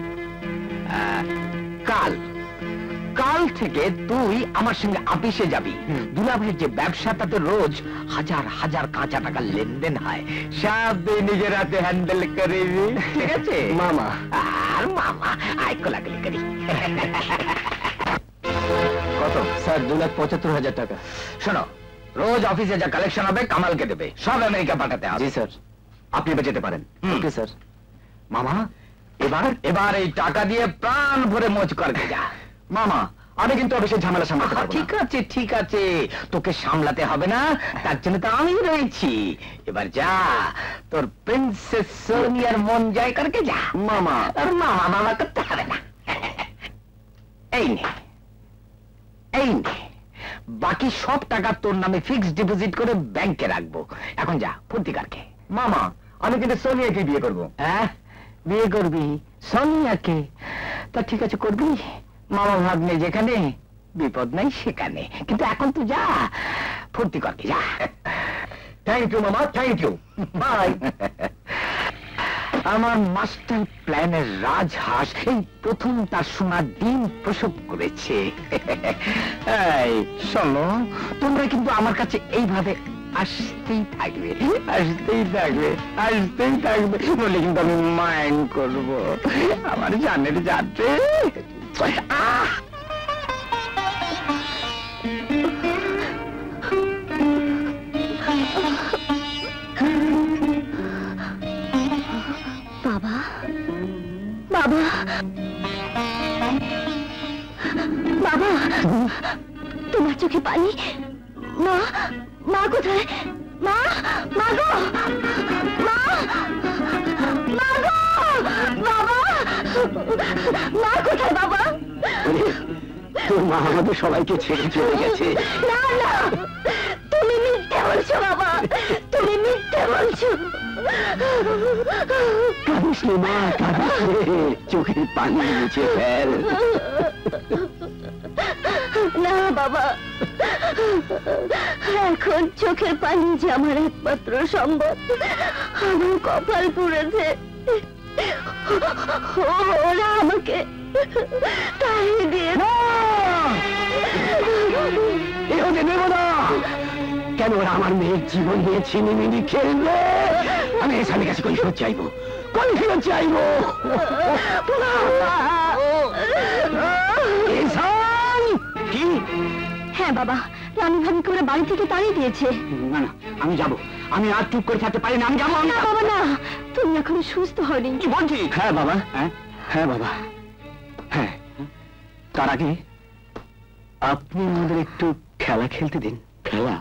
D: কাল থেকে তুই আমার সঙ্গে অফিসে যাবি। দুলা ভাইয়ের যে ব্যবসা, তাতে রোজ হাজার হাজার কাঁচা টাকা লেনদেন হয়, সব তুই নিজের হাতে হ্যান্ডেল করবি, ঠিক আছে
C: মামা?
D: আর মামা আয় কোলাকুলি করি।
C: কত স্যার? 2,75,000 টাকা।
D: শোনো, রোজ অফিসে যা কালেকশন হবে কামালকে দেবে, সব আমেরিকা পাঠাতে হবে।
C: জি স্যার।
D: আপনি বেঁচে যেতে পারেন।
C: Okay sir.
D: মামা, এবার এই টাকা দিয়ে প্রাণ ভরে মোজ করবে যা।
C: মামা, আমি কিন্তু অফিসের ঝামেলা সামলাতে পারবো না।
D: ঠিক আছে ঠিক আছে, তোকে সামলাতে হবে না, তার জন্য তো আমি রয়েছি। এবার যা, তোর প্রিন্সেস সোনিয়ার মন জয় করকে যা।
C: মামা,
D: আর মামা মামা করতে হবে না। এই নে, এই নে, বাকি সব টাকা তোর নামে ফিক্সড ডিপোজিট করে ব্যাংকে রাখবো। এখন যা, ফুর্তি করকে।
C: মামা, আমি কিন্তু সোনিয়াকে বিয়ে করবো।
D: হ্যাঁ, বিয়ে করবি সোনিয়াকে? তা ঠিক আছে, করবি। মামা ভাগ্নে যেখানে, বিপদ নাই সেখানে। কিন্তু এখন তো যা, ফুর্তি করবি, যা।
C: থ্যাংক ইউ মামা, থ্যাংক ইউ, বাই।
D: আমার মাস্টার প্ল্যানের রাজহাঁস এই প্রথম তার সোনার ডিম প্রসব করেছে। এই শোনো, তোমরা কিন্তু আমার কাছে এইভাবে আসতেই থাকবে, আসতেই থাকবে, আসতেই থাকবে, বলে কিন্তু আমি মাইন্ড করবো। আমার জানের যাতে
B: বাবা, বাবা, বাবা, তোমার চোখে পানি। মা, মা কোথায়? মা, মা গো, মা, মা গো, বাবা, মা কোথায় বাবা?
C: তোর মা আমাদের সবাইকে ছেড়ে চলে গেছে।
B: না না, তুমি মিথ্যে বলছো বাবা, তুমি মিথ্যে বলছো।
C: কাঁদিস নে মা, কাঁদিস নে, চোখের পানি মুছে ফেল।
B: না বাবা, এখন চোখের পানি যে আমার একমাত্র সম্বল। আমার কপাল পুড়েছে, ওরা আমাকে তাড়িয়ে দিয়ে।
C: এ হতে দেব না, কেন ওরা আমার মেয়ের জীবন নিয়ে ছিনিমিনি খেলবে? আমি এই স্বামীর কাছে কৈফিয়ত চাইবো, কৈফিয়ত চাইবো। কি?
A: হ্যাঁ বাবা, রানী ভাবিকে ওরা বাড়ি থেকে তাড়িয়ে দিয়েছে।
C: না না, আমি যাবো, আমি আর চুপ করে থাকতে পারি না, আমি যাবো।
A: না বাবা না, তুমি এখনো সুস্থ হয়নি।
C: কি বলছি? হ্যাঁ বাবা, হ্যাঁ বাবা, হ্যাঁ। তার আগে আপনি আমাদের একটু খেলা খেলতে দিন। খেলা?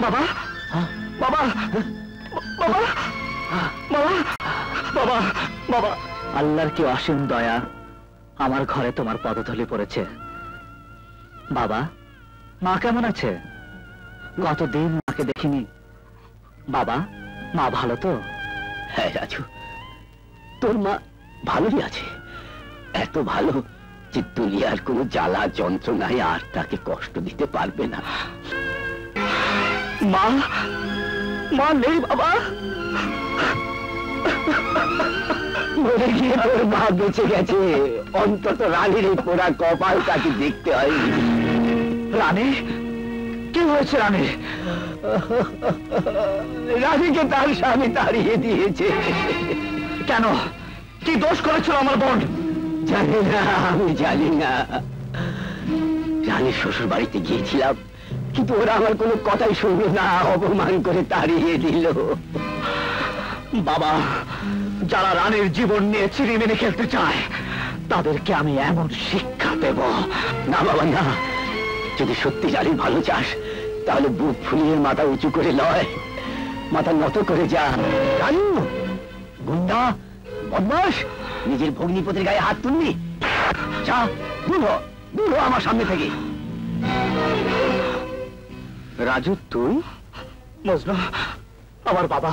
C: বাবা, বাবা, বাবা, বাবা, বাবা, বাবা। আল্লাহর কি অসীম দয়া, আমার ঘরে তোমার পদধূলি পড়েছে। বাবা, মা কেমন আছে? কতদিন মাকে দেখিনি। বাবা, মা ভালো তো? হ্যাঁ রাজু, তোর মা ভালোই আছে, এত ভালো যে দুনিয়ার কোনো জ্বালা যন্ত্রণায় আর তাকে কষ্ট দিতে পারবে না। মা, মা নেই বাবা, মরে গিয়ে তোর মা বেঁচে গেছে, অন্তত রানীর এই পোড়া কপালটাকে দেখতে হয়নি। রানী? কি হয়েছে রানী? রানীকে তার স্বামী তাড়িয়ে দিয়েছে। কেন? কি দোষ করেছিল আমার বোন? জানি না, আমি জানি না। রানীর শ্বশুর বাড়িতে গিয়েছিলাম, কিন্তু ওরা আমার কোনো কথাই শুনলো না, অপমান করে তাড়িয়ে দিল। বাবা, যারা রানীর জীবন নিয়ে ছিনিমিনি খেলতে চায় তাদেরকে আমি এমন শিক্ষা দেব। না বাবা না, যদি সত্যি রানীর ভালো চাস তাহলে বুক ফুলিয়ে মাথা উঁচু করে লয়, মাথা নত করে যা। রানু, গুন্ডা, বদমাস, নিজের ভগ্নিপতির গায়ে হাত তুললি? যা, দূর হ, দূর হ আমার সামনে থেকে। রাজু তুই? মজনু আমার বাবা।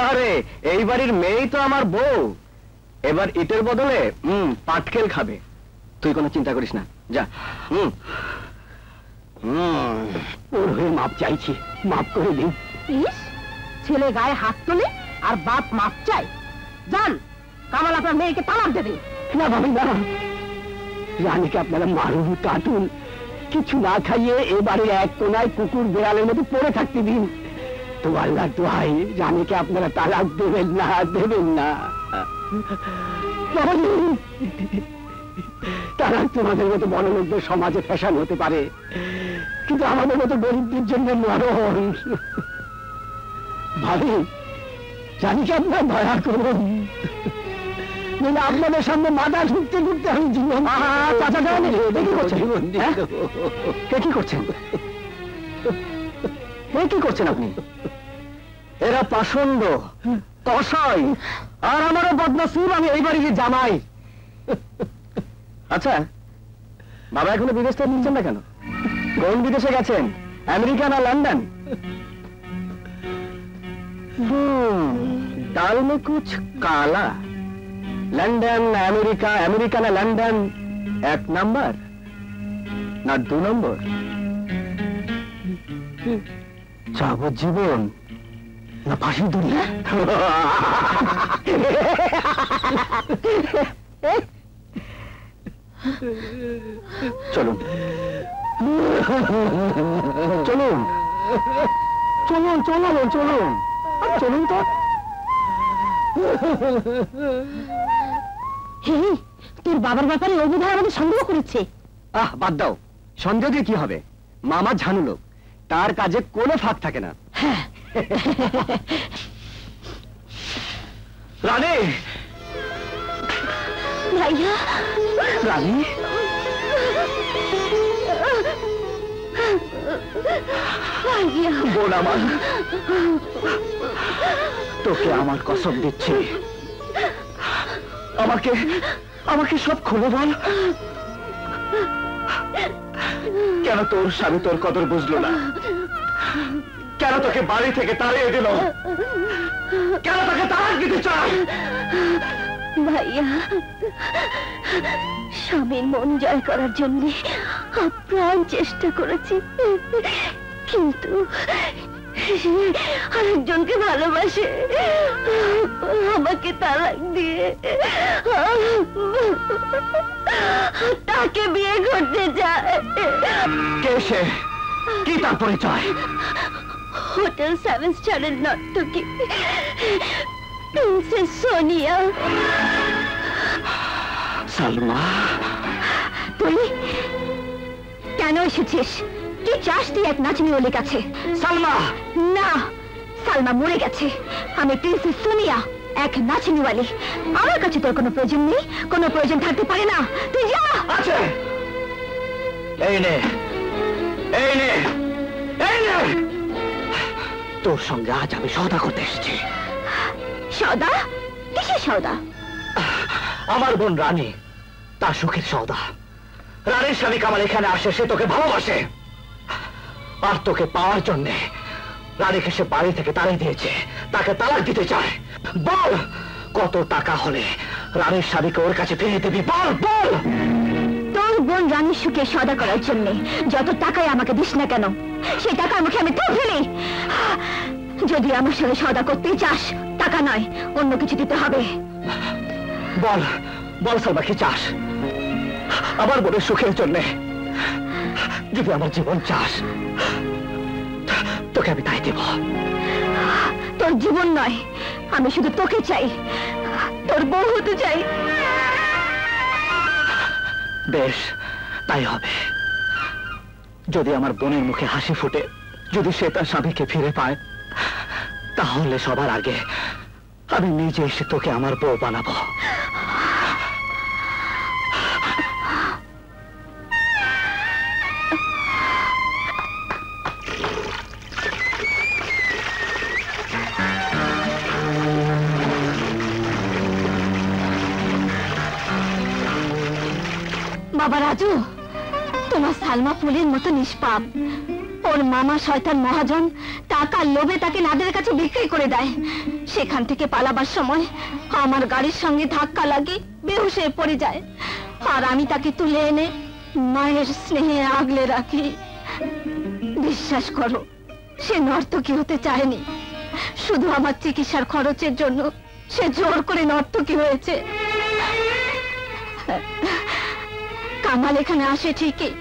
C: আরে এই বাড়ির মেয়েই তো আমার বউ, এবার ইটের বদলে পাটকেল খাবে। তুই কোনো চিন্তা করিস না, যা। ওর হয়ে মাপ চাইছি, মাপ করে দিন।
B: ছেলে গায়ে হাত তোলে আর বাপ মাপ চাই? যান, কামাল আপনার মেয়েকে তালাক দেবে।
C: না ভাবি না, রানীকে আপনারা মারুন, কাটুন, কিছু না খাইয়ে এবারের এক কোনায় কুকুর বেড়ালের মতো পড়ে থাকতে দিন। তো আল্লাহ দোহাই, রানীকে আপনারা তালাক দেবেন না, দেবেন না। তালাক তোমাদের মতো বড় লোকদের সমাজে ফ্যাশন হতে পারে, কিন্তু আমাদের মতো গরিবদের জন্য মরণ। ভাবি, রানীকে আপনারা দয়া করুন, আপনাদের সামনে মাথা ঢুকতে ঢুকতে আমি জীবন। চাচা যান, কি করছেন? কি করছেন? কি করছেন আপনি? এরা পাষণ্ড, কসাই, আর আমারও বদনসিব, আমি এই বাড়ির জামাই। আচ্ছা বাবা, এখনো বিদেশ থেকে নিচ্ছেন না কেন? কোন বিদেশে গেছেন, আমেরিকা না লন্ডন? ডাল মে কুছ কালা। লন্ডন আমেরিকা, আমেরিকা না লন্ডন, এক নম্বর না দু নম্বর? যাবজ্জীবন না ফাঁসির দড়ি? চলুন চলুন চলুন চলুন চলুন চলুন তো।
B: তোর বাবার ব্যাপারে অবুধায় আমাদের সন্দেহ করেছে।
C: বাদ দাও, সন্দেহ দিয়ে কি হবে? মামা ঝানু লোক, তার কাজে কোনো ফাঁক থাকে না। রানী,
B: ভাইয়া,
C: রানী, বোন আমার, তোকে আমার কসম দিচ্ছি, আমাকে আমাকে সব খুলে বল। কেন তোর স্বামী তোর কদর বুঝলো না? কেন তোকে বাড়ি থেকে তাড়িয়ে দিল? কেন তোকে তালাক দিতে চায়?
B: ভাইয়া, স্বামীর মন জয় করার জন্য আপ্রাণ চেষ্টা করেছি, কিন্তু আরেকজনকে ভালোবাসে আমাকে তালাক দিয়ে তাকে বিয়ে করতে চায়।
D: কে সে? কি তার পরিচয়?
B: হোটেল 7 স্টারের নর্তকী প্রিন্সেস সোনিয়া।
D: সালমা,
B: তুই কেন এসেছিস? কি চাস তুই এক নাচনিওয়ালির কাছে?
D: সালমা!
B: না, সালমা মরে গেছে। আমি প্রিন্সেস সোনিয়া, এক নাচনিওয়ালি। আমার কাছে তোর কোনো প্রয়োজন নেই, কোনো প্রয়োজন থাকতে পারে না। তুই যা।
D: আছে। এই নে, এই নে, এই নে। তোর সঙ্গে আজ আমি সওদা করতে এসেছি।
B: সওদা? কিসের সওদা?
D: আমার বোন রানী, তার সুখের সওদা। রানীর স্বামী কামাল এখানে আসে, সে তোকে ভালোবাসে, আর তোকে পাওয়ার জন্যে রানীকে সে বাড়ি থেকে তাড়িয়ে দিয়েছে, তাকে তালাক দিতে চায়। বল, কত টাকা হলে রানীর স্বামীকে ওর কাছে ফিরিয়ে দিবি? বল বল।
B: তোর বোন রানীর সুখে সওদা করার জন্য যত টাকাই আমাকে দিস না কেন, সেই টাকার মুখে আমি তোর ফেলি। যদি আমার সঙ্গে সওদা করতেই চাস, টাকা নয় অন্য কিছু দিতে হবে।
D: বল বল সালমা, কি চাস? আমার বোনের সুখের জন্য যদি আমার জীবন চাস, তোকে আমি তাই দেব।
B: তোর জীবন নয়, আমি শুধু তোকে চাই, তোর বউ হতে চাই।
D: বেশ, তাই হবে। যদি আমার বোনের মুখে হাসি ফুটে, যদি সে তার স্বামীকে ফিরে পায়, তাহলে সবার আগে আমি নিজে এসে তোকে আমার বউ বানাবো।
B: বাবা রাজু, তোমার সালমা ফুলের মতো নিষ্পাপ। ওর মামা শয়তান মহাজন টাকার লোভে তাকে নাদের কাছে বিক্রি করে দেয়। সেখান থেকে পালাবার সময় আমার গাড়ির সঙ্গে ধাক্কা লাগে, বেহুশ হয়ে পড়ে যায়। আর আমি তাকে তুলে এনে মায়ের স্নেহে আগলে রাখি। বিশ্বাস করো, সে নর্তকী হতে চায়নি, শুধু আমার চিকিৎসার খরচের জন্য সে জোর করে নর্তকী হয়েছে। কামাল এখানে আসে ঠিকই,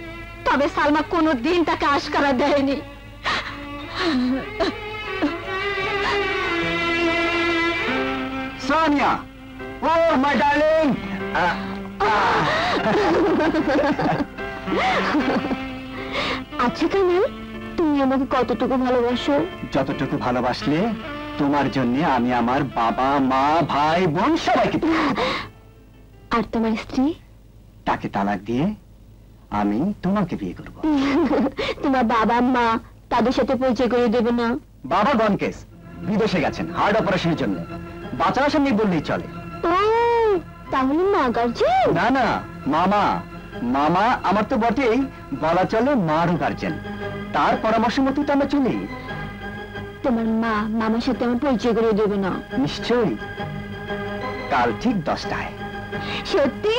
B: তবে সালমা কোনোদিন তাকে আশকারা দেয়নি।
D: সোনিয়া, ও মাই ডার্লিং।
B: আচ্ছা কামাল, তুমি আমাকে কতটুকু ভালোবাসো?
D: যতটুকু ভালোবাসলে তোমার জন্য আমি আমার বাবা, মা, ভাই, বোন সবাইকে।
B: আর তোমার স্ত্রী?
D: তাকে তালাক দিয়ে আমি তোমাকে বিয়ে করব।
B: তোমার বাবা মা তাদের সাথে পরিচয় করে দেবে না?
D: বাবা গনকেস, বিদেশে গেছেন হার্ট অপারেশনের জন্য, বাঁচার আশা নেই বললেই চলে।
B: ও, তাহলে মা গার্জেন?
D: না না, মামা। মামা আমার তো বটেই, বলা চলে মারও গার্জেন। তার পরামর্শ মতো তো আমরা চলি।
B: তোমার মা মামার সাথে আমার পরিচয় করে দেবে না?
D: নিশ্চয়ই, কাল ঠিক 10টায়।
B: সত্যি?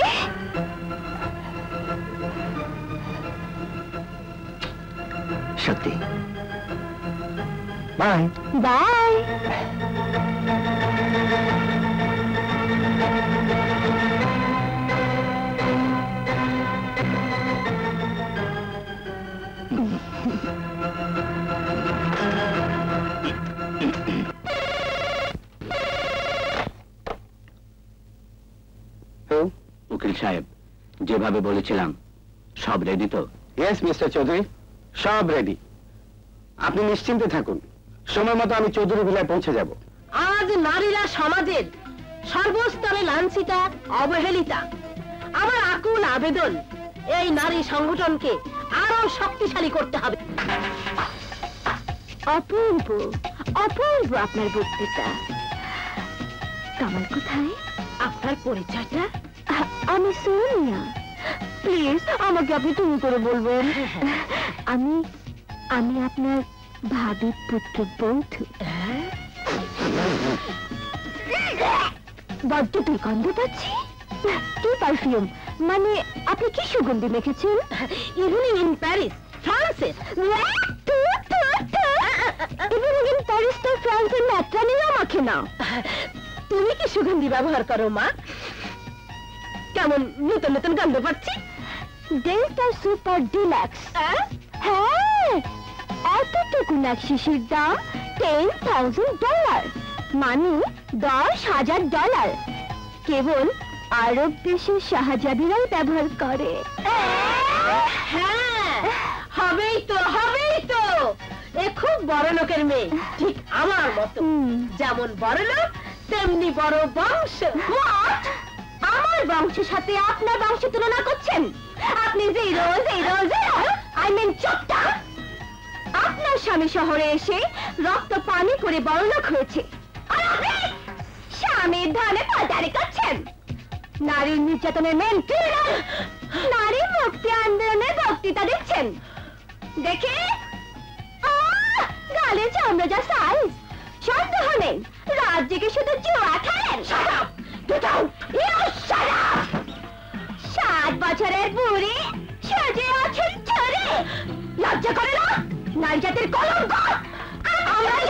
D: সত্যি। Bye
B: bye.
C: উকিল সাহেব, যেভাবে বলেছিলাম সব রেডি তো?
D: ইয়েস মিস্টার চৌধুরী, সব রেডি। আপনি নিশ্চিন্তে থাকুন, সময় মতো আমি চৌধুরী ভিলায় পৌঁছে যাব।
A: আজ নারীরা সমাজের সর্বস্তরে লাঞ্ছিতা, অবহেলিতা। আমার আকুল আবেদন, এই নারী সংগঠনকে আরো শক্তিশালী করতে হবে।
B: অপূর্ব অপূর্ব আপনার বক্তৃতা। কামাল কোথায়?
A: আপনার পরিচয়টা?
B: আমি সোনিয়া। প্লিজ আমাকে আপনি তুমি করে বলবেন। আমি আমি আপনার ভাবি পুত্র বধূ। বড্ড দুর্গন্ধ পাচ্ছি। কি পারফিউম? মানে আপনি কি সুগন্ধি মেখেছেন? ইভিনিং ইন প্যারিস, ফ্রান্সের। ইভিনিং ইন প্যারিস তো ফ্রান্সের ম্যাট্রানিও মাখে না। তুমি কি সুগন্ধি ব্যবহার করো মা? কেমন নতুন নতুন গন্ধ পাচ্ছি। Delta super deluxe. হ্যাঁ, এতটুকু এক শিশির দাম $10,000, মানে $10,000। কেবল আরব দেশের শাহজাদিরাই ব্যবহার করে। হ্যাঁ, হবেই তো, হবেই তো। এ খুব বড় লোকের মেয়ে, ঠিক আমার মতো। যেমন বড় লোক তেমনি বড় বংশ। আমার বংশের সাথে আপনার বংশ তুলনা করছেন? আপনি zero zero zero, I mean চোখটা। আপনার স্বামী শহরে এসে রক্ত পানি করে বড়লোক হয়েছে, আর আপনি স্বামীর ধনে পাচারি করছেন। নারীর নির্যাতনের মেন ক্রিমিনাল, নারী মুক্তি আন্দোলনের বক্তৃতা দিচ্ছেন। দেখে গালে চামড়া যা সাইজ, সন্দেহ নেই রাত জেগে শুধু জুয়া খেলেন। 7 বছরের বুড়ি সেজে আছেন ছড়ে। লজ্জা করে না? নারী জাতির কলঙ্ক। আমরা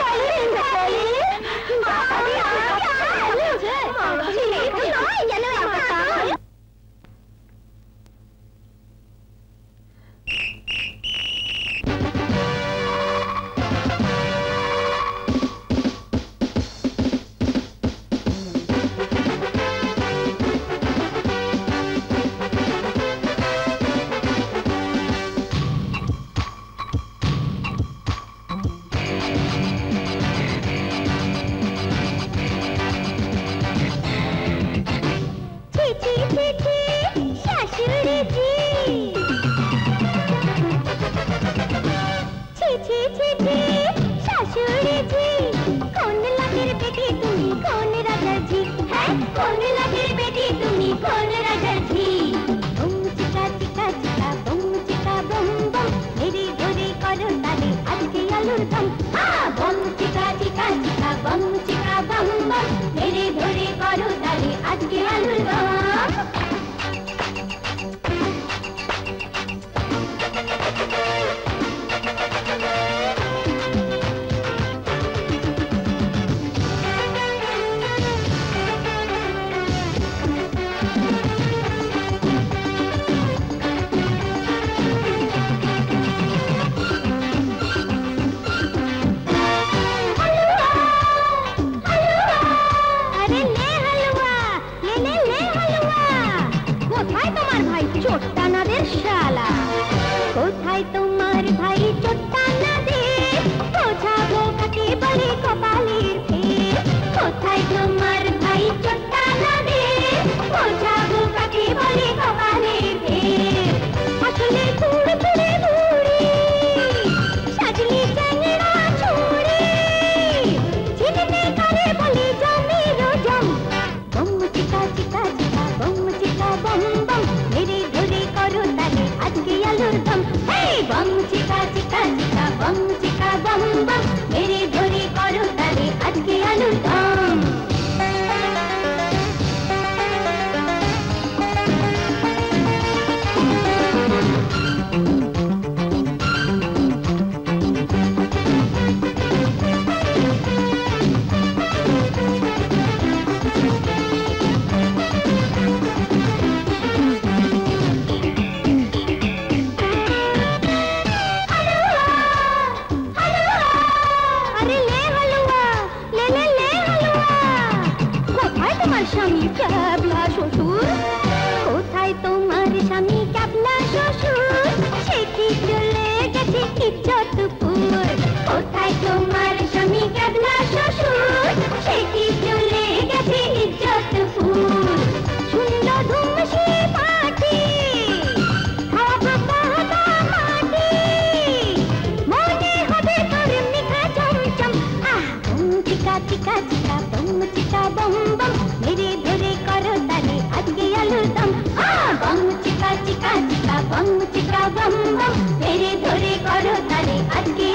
B: बम चिका बम बम मेरे धोरे करो तारे आज के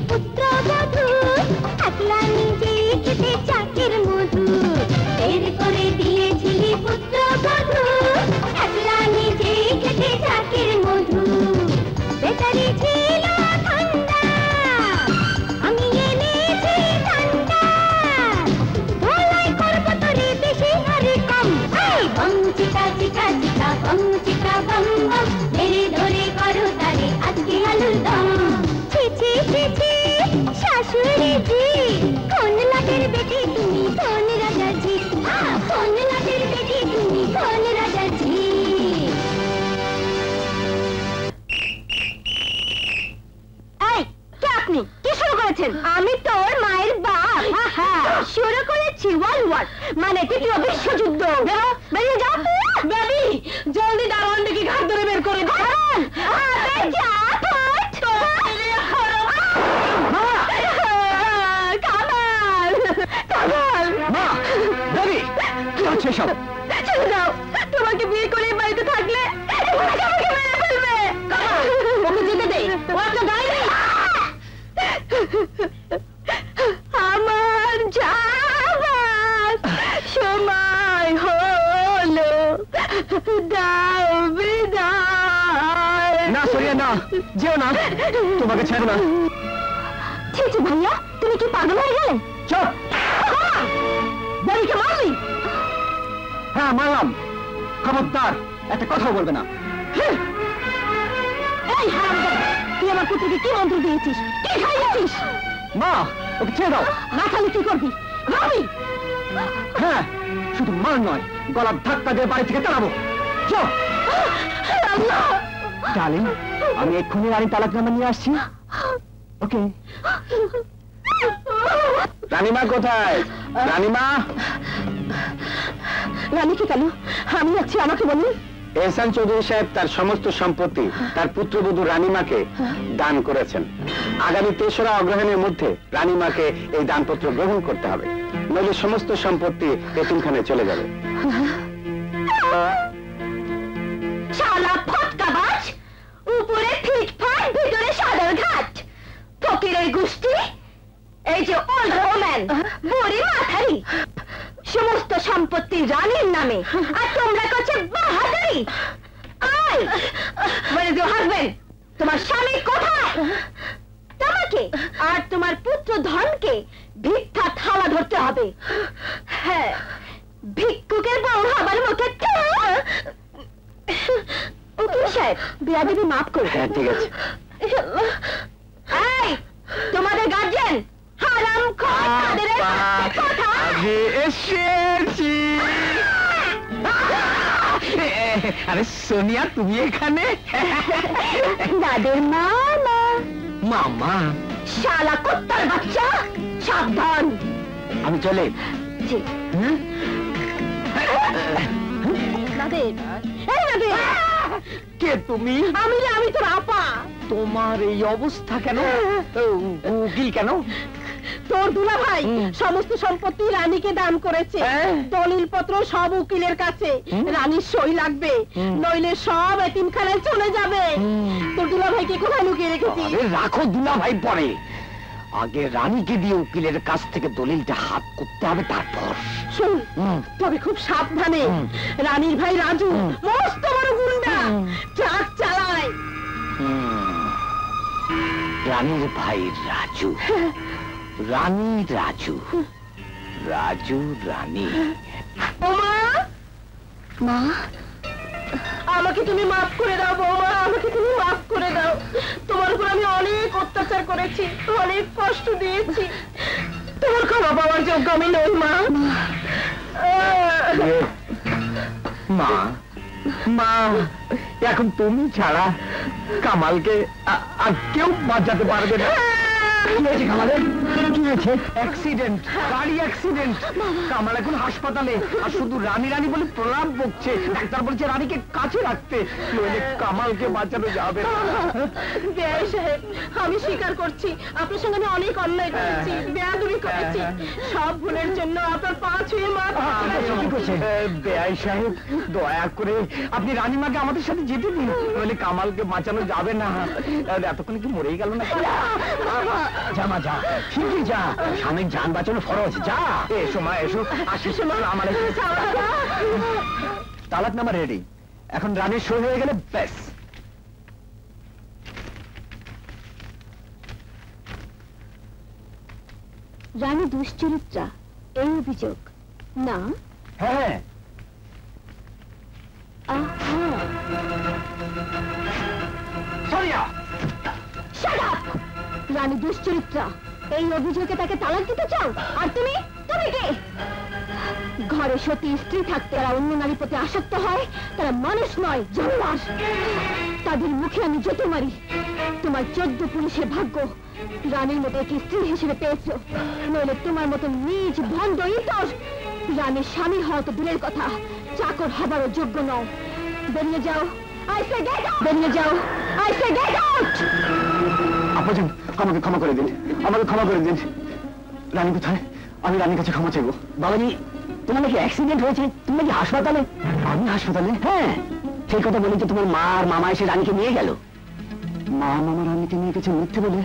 B: পুত্রবধূ একলা নিজে খেতে চাকের মধু বের করে দিয়েছিলি পুত্রবধূ একলা নিজে খেতে চাকের মধু বেচারি ছিল ঠান্ডা আমি এনেছি ঠান্ডা ধলাই করবো তোরে বেশি আর কম বম চিকা চিকা চিকা বম চিকা বম বম ধরে ধরে করো তারে আজকে আলুর দম ছি ছি ছি শাশুড়ি জি কোন লাটের বেটি তুমি কোন রাজা জি কোন লাটের বেটি তুমি কোন রাজা জি এই কে আপনি কি শুরু করেছেন আমি তোর মায়ের বাপ শুরু করেছি ওয়ার্ল্ড ওয়ার মানে তৃতীয় বিশ্বযুদ্ধ বেরিয়ে যাও বেবি জলদি দারোয়ান দেখি ঘাট ধরে বের করে দারোয়ান যা
D: সব
B: চলে যাও তোমাকে বিয়ে করে বাড়িতে থাকলে আমাকে মেরে ফেলবে ওকে যেতে দে ও একটা গাড়ি আমার যাবার সময় হলো দাও বিদায়
D: না সরিয়া না যেও না তোমাকে ছেড়ে না
B: ঠিক আছে ভাইয়া তুমি কি পাগল হয়ে গেলে
D: চুপ
B: বাড়িকে মারলি
D: হ্যাঁ মারলাম খবরদার একটা কথাও বলবে না
B: এই হারামজাদা তুই আমার পুত্রকে কি মন্ত্র দিয়েছিস কি খাইয়েছিস
D: মা ওকে ছেড়ে দাও
B: না খালি কি করবি মারবি
D: হ্যাঁ শুধু মার নয় গলার ধাক্কা দিয়ে বাড়ি থেকে তাড়াবো চল ডার্লিং আমি এক্ষুনি রানী তালাকনামা নিয়ে আসছি ওকে রানীমা কোথায় রানীমা
B: রানী কি কালু আমি আছি আমাকে বলুন
D: এহসান চৌধুরী সাহেব তার সমস্ত সম্পত্তি তার পুত্রবধূ রানীমাকে দান করেছেন আগামী ৩রা অগ্রহায়ণের মধ্যে রানীমাকে এই দানপত্র গ্রহণ করতে হবে নইলে সমস্ত সম্পত্তি এতিমখানায় চলে যাবে
B: শালা ফটকাবাজ উপরে ফিটফাট ভিতরে সাদর ঘাট ফকিরের গোষ্ঠী এই যে ওল্ড ওম্যান বুড়ি মাথারি সমস্ত সম্পত্তি রানীর নামে আর তোমরা করছে বাহাদুরি I where is your husband তোমার স্বামী কোথায় তোমাকে আর তোমার পুত্র ধনকে ভিক্ষা থালা ধরতে হবে হ্যাঁ ভিক্ষুকের বউ হবার মুখে উকিল সাহেব বিয়াদবি মাফ করবে
D: হ্যাঁ ঠিক আছে
B: এই তোমাদের গার্জিয়ান হারাম খোর কথা
D: আমি এসেছি আরে সোনিয়া তুমি এখানে
B: দাদের মামা
D: মামা
B: শালা কুত্তার বাচ্চা সাবধান
D: আমি চলে
B: জি দাদের এই দাদের
D: কে তুমি
B: আমি তোর আপা
D: তোমার এই অবস্থা কেন উকিল কেন
B: তোর দুলা ভাই সমস্ত সম্পত্তি রানীকে দান করেছে দলিল পত্র সব উকিলের কাছে রানীর সই লাগবে নইলে সব এতিমখানায় চলে যাবে তোর দুলা ভাইকে কোথায় লুকিয়ে রেখেছিস
D: রাখো দুলা ভাই পরে আগে রানীকে দিয়ে উকিলের কাছ থেকে দলিলটা হাত করতে হবে তারপর
B: শুন তবে খুব সাবধানে রানীর ভাই রাজু মস্ত বড় গুন্ডা ট্রাক চালায়
C: রানীর ভাই রাজু রানী রাজু রাজু রানী
B: বৌমা মা আমাকে তুমি মাফ করে দাও বৌমা আমাকে তুমি মাফ করে দাও তোমার উপর আমি অনেক অত্যাচার করেছি অনেক কষ্ট দিয়েছি তোমার ক্ষমা পাওয়ার যোগ্য আমি নই মা
D: মা মা এখন তুমি ছাড়া কামালকে আর কেউ বাঁচাতে পারবে না কি হয়েছে কামালের কি
C: হয়েছে?
D: অ্যাক্সিডেন্ট, গাড়ি অ্যাক্সিডেন্ট। কামাল এখন হাসপাতালে, আর শুধু রানী রানী বলে প্রলাপ বকছে। ডাক্তার বলছে রানীকে কাছে রাখতে, নইলে কামালকে বাঁচানো যাবে না।
B: বেয়াই সাহেব, আমি স্বীকার করছি আপনার সঙ্গে আমি অনেক অন্যায় করেছি, বেয়াদবি করেছি। সব ভুলের জন্য আপনার পা ছুঁয়ে মাফ করছি।
D: বেয়াই সাহেব, দয়া করে আপনি রানীমাকে আমাদের সাথে যেতে দিন, নইলে কামালকে বাঁচানো যাবে না। এতক্ষণ কি মরেই গেল না?
C: যা মা যা, ঠিকই যা, স্বামীর জান বাঁচানো ফরজ। যা,
D: এসো মা এসো। আসিস আমার তালাকনামা রেডি, এখন রানীর সই হয়ে গেলে ব্যাস।
B: রানী দুশ্চরিত্রা, এই অভিযোগ না?
D: হ্যাঁ,
B: রানী দুশ্চরিত্রা, এই অভিযোগে তাকে তালাক দিতে চাও? আর তুমি তুমি কে? ঘরে সতী স্ত্রী থাকতে তারা অন্য নারীর প্রতি আসক্ত হয়, তারা মানুষ নয়, জানোয়ার। তাদের মুখে আমি জুতো মারি। তোমার 14 পুরুষের ভাগ্য রানীর মতো একটি স্ত্রী হিসেবে পেয়েছ, নইলে তোমার মতো নিজ ভণ্ড ইতর রানীর স্বামী হওয়া তো দূরের কথা, চাকর হবারও যোগ্য নও। বেরিয়ে যাও, বেরিয়ে যাও,
D: আপাজন আমাকে ক্ষমা করে দিন, আমাকে ক্ষমা করে দিন। রানী কোথায়? আমি রানীর কাছে ক্ষমা চাইবো।
C: বাবাজি, তোমার নাকি অ্যাক্সিডেন্ট হয়েছে, তুমি নাকি হাসপাতালে?
D: আমি হাসপাতালে?
C: হ্যাঁ, সেই কথা বলি তো তোমার মা আর মামা এসে রানীকে নিয়ে গেল।
D: মা মামা রানীকে নিয়ে গেছে মিথ্যে বলে?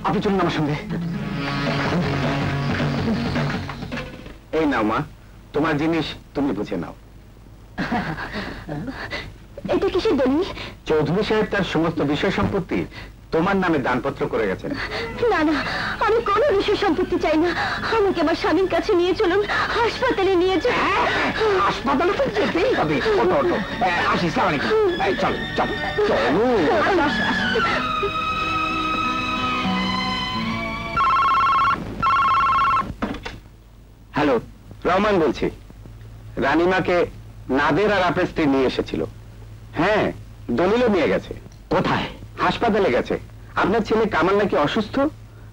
D: আপনি চলুন আমার সঙ্গে। এই নাও মা, তোমার জিনিস তুমি বুঝে নাও।
B: এটা কিসের দলিল?
D: চৌধুরী সাহেব তার সমস্ত বিষয় সম্পত্তি তোমার নামে দানপত্র করে গেছেন।
B: না না, আমি কোনো বিষয় সম্পত্তি চাই না। আমাকে আমার স্বামীর কাছে নিয়ে চলুন, হাসপাতালে নিয়ে চলুন।
D: হাসপাতালে তো যেতেই হবে। ওটো ওটো, আসিস চল চল চলো। হ্যালো, রহমান বলছি। রানীমাকে নাদের আর আপনার স্ত্রী নিয়ে এসেছিল। হ্যাঁ, দলিলও নিয়ে গেছে।
C: কোথায়?
D: হাসপাতালে গেছে। আপনার ছেলে কামাল নাকি অসুস্থ।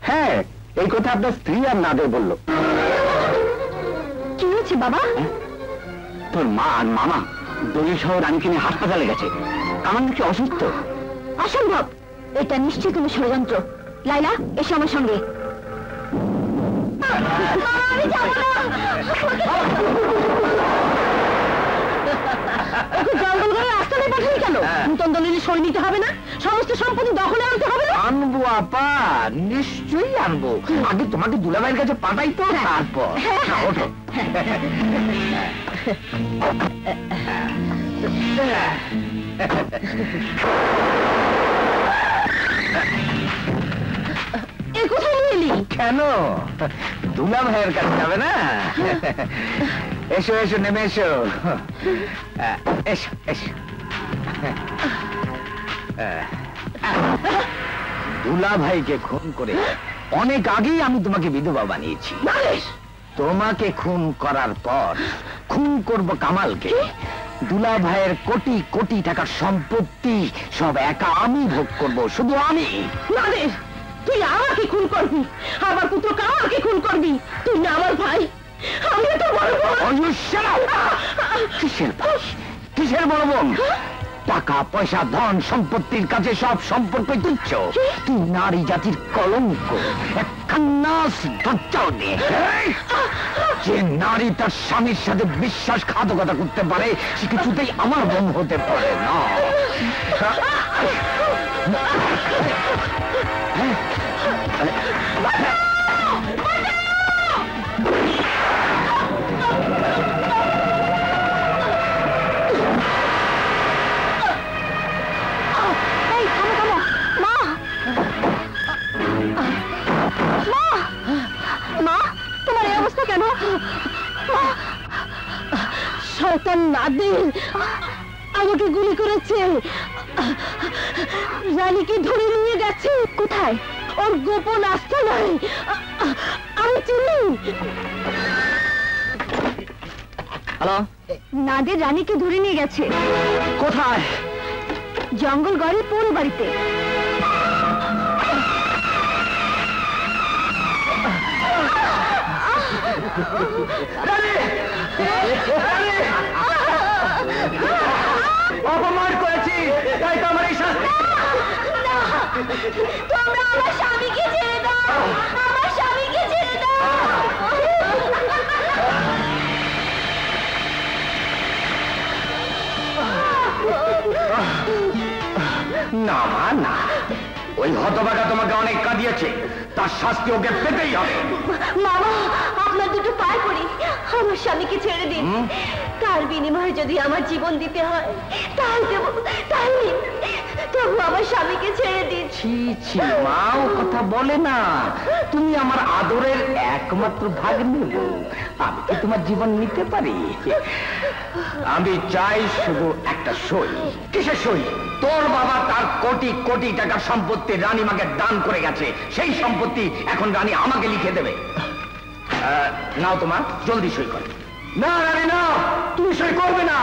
D: হ্যাঁ, এই কথা আপনার স্ত্রী আর নাদের বলল।
B: কি হয়েছে বাবা?
C: তোর মা আর মামা দলিল সহ রানীকে নিয়ে হাসপাতালে গেছে, কামাল নাকি অসুস্থ।
B: অসম্ভব, এটা নিশ্চয়ই কোনো ষড়যন্ত্র। লাইলা, এসো আমার সঙ্গে। জঙ্গলগুলো রাস্তাতে পাঠাই কেন? নূতন দলিলে সই নিতে হবে না? সমস্ত সম্পত্তি দখলে আনতে হবে না?
D: আনবো আপা, নিশ্চয়ই আনবো। আগে তোমাকে দুলাভাইয়ের কাছে পাঠাই তো, তারপর। ওঠো।
B: এ কোথায় নিয়ে এলি?
D: কেন, দুলাভাইয়ের কাছে যাবে না? এসো এসো, নেমে এসো। এসো এসো। দুলাভাইকে খুন করে অনেক আগেই আমি তোমাকে বিধবা বানিয়েছি। তোমাকে খুন করার পর খুন করব কামালকে। দুলাভাইয়ের কোটি কোটি টাকার সম্পত্তি সব একা আমি ভোগ করব, শুধু আমি।
B: নাদের, তুই আমাকে খুন করবি, আমার পুত্র কামালকে খুন করবি। তুই না আমার ভাই, আমি তো বড় বোন।
D: কিসের ভাই? কিসের বড় বোন? টাকা পয়সা ধন সম্পত্তির কাছে সব সম্পর্ক তুচ্ছ। তুই নারী জাতির কলঙ্ক, যে নারী তার স্বামীর সাথে বিশ্বাসঘাতকতা করতে পারে সে কিছুতেই আমার বোন হতে পারে না।
B: শয়তান নাদের আমাকে গুলি করেছে, রানীকে ধরে নিয়ে গেছে। কোথায়? ওর গোপন আস্তানায়। আমি চিনি।
C: হ্যালো,
B: নাদের রানীকে ধরে নিয়ে গেছে।
C: কোথায়?
B: জঙ্গল গড়ে পুরো বাড়িতে।
D: অপমান করেছি, তাই তো আমার এই শাস্তি।
B: তোমরা আমার স্বামীকে ছেড়ে দাও, আমার স্বামীকে ছেড়ে দাও।
D: না মা না, ওই হতভাগা তোমাকে অনেক কাঁদিয়েছে, তার শাস্তি ওকে পেতেই হবে।
B: মামা, আপনার দুটো পায়ে পড়ি, আমার স্বামীকে ছেড়ে দিন। তার বিনিময়ে যদি আমার জীবন দিতে হয় তাই দেব, তাই তবু আমার স্বামীকে ছেড়ে দিন।
D: ছি ছি মা, ও কথা বলে না। তুমি আমার আদরের একমাত্র ভাগ্নে, আমি কি তোমার জীবন নিতে পারি? আমি চাই শুধু একটা সই। কিসের সই? তোর বাবা তার কোটি কোটি টাকার সম্পত্তি রানীমাকে দান করে গেছে, সেই সম্পত্তি এখন রানী আমাকে লিখে দেবে। নাও তোমার, জলদি সই কর। না রানী না, তুমি সই করবে না।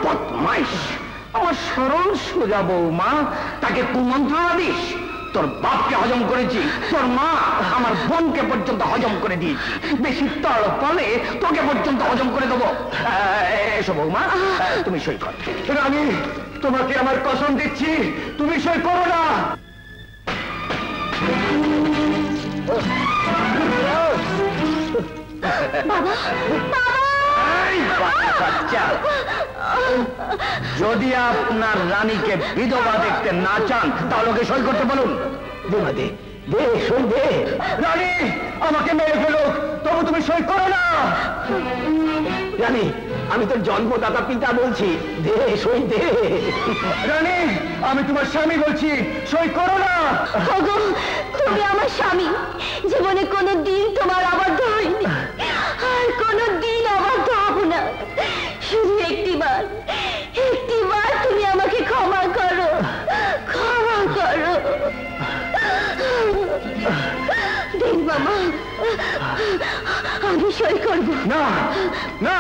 D: বদমাইশ, আমার সরল সোজা বৌমা, তাকে কুমন্ত্রণা দিস? তোর বাপকে হজম করেছি, তোর মা আমার বোনকে পর্যন্ত হজম করে দিয়েছি, বেশি তড় ফলে তোকে পর্যন্ত হজম করে দেবো। এসো বৌমা, তুমি সই কর। আমি তোমাকে আমার কসম দিচ্ছি, তুমি সই করো না। যদি আপনার রানীকে বিধবা দেখতে না চান তাহলে ওকে সই করতে বলুন। দে দে সই দে। রানী আমাকে মেরে ফেলুক, তবু তুমি সই করো না। রানী, আমি তোর জন্মদাতা পিতা বলছি, দে সই দে। রানী, আমি তোমার স্বামী বলছি, সই করো না।
B: তুমি আমার স্বামী, জীবনে কোনো দিন তোমার আবদ্ধ হয়নি, আর কোনো দিন আবদ্ধ হব না। শুধু একটিবার তুমি আমাকে ক্ষমা করো, ক্ষমা করো। দিন মামা, আমি সই করবো।
D: না না,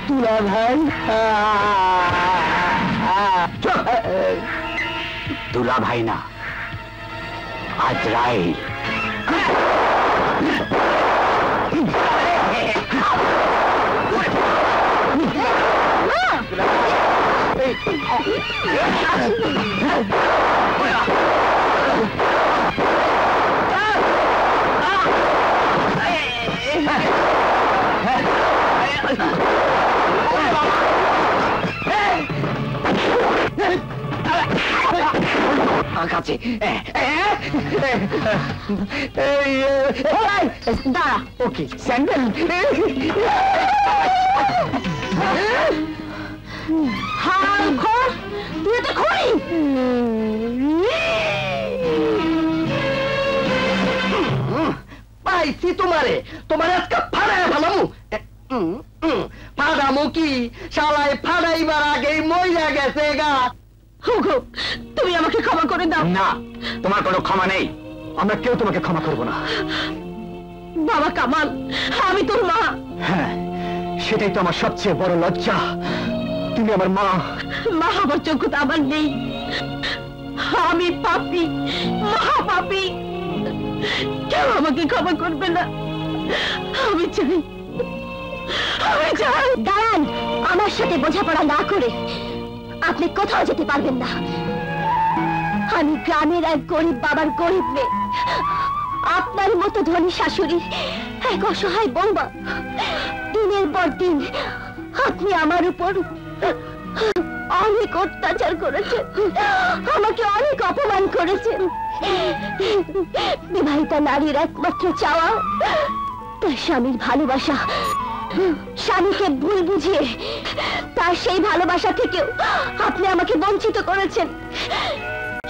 D: দুলা ভাই, দুলা ভাই না, আজরাইল। কাছে দাঁড়া। ওকে স্যান্ডেল। তুই তো খড়ি। পাইছি তোমারে, তোমার আজকে ফাড়ায় ভালামু। ফাড়ামু কি শালায় ফাড়াইবার আগেই মইরা গেছে গা। তুমি আমাকে ক্ষমা করে দাও। না, তোমার কোনো ক্ষমা নেই, আমরা কেউ তোমাকে ক্ষমা করব না। বাবা কামাল, আমি তোর মা। হ্যাঁ, সেটাই তো আমার সবচেয়ে বড় লজ্জা, তুমি আমার মা। মা হবার যোগ্যতা আমার নেই, আমি পাপী, মহাপাপী। কেউ আমাকে ক্ষমা করবে না। আমি চাই, আমি চাই। দাঁড়ান, আমার সাথে বোঝাপড়া না করে আপনি কোথাও যেতে পারবেন না। আমি গ্রামের এক গরিব বাবার গরিব মেয়ে, আপনার মতো ধনী শাশুড়ি এক অসহায় বৌমা। দিনের পর দিন আপনি আমার উপর অনেক অত্যাচার করেছেন, আমাকে অনেক অপমান করেছেন। বিবাহিতা নারীর একমাত্র চাওয়া তার স্বামীর ভালোবাসা। স্বামীকে ভুল বুঝিয়ে তার সেই ভালোবাসা থেকেও আপনি আমাকে বঞ্চিত করেছেন।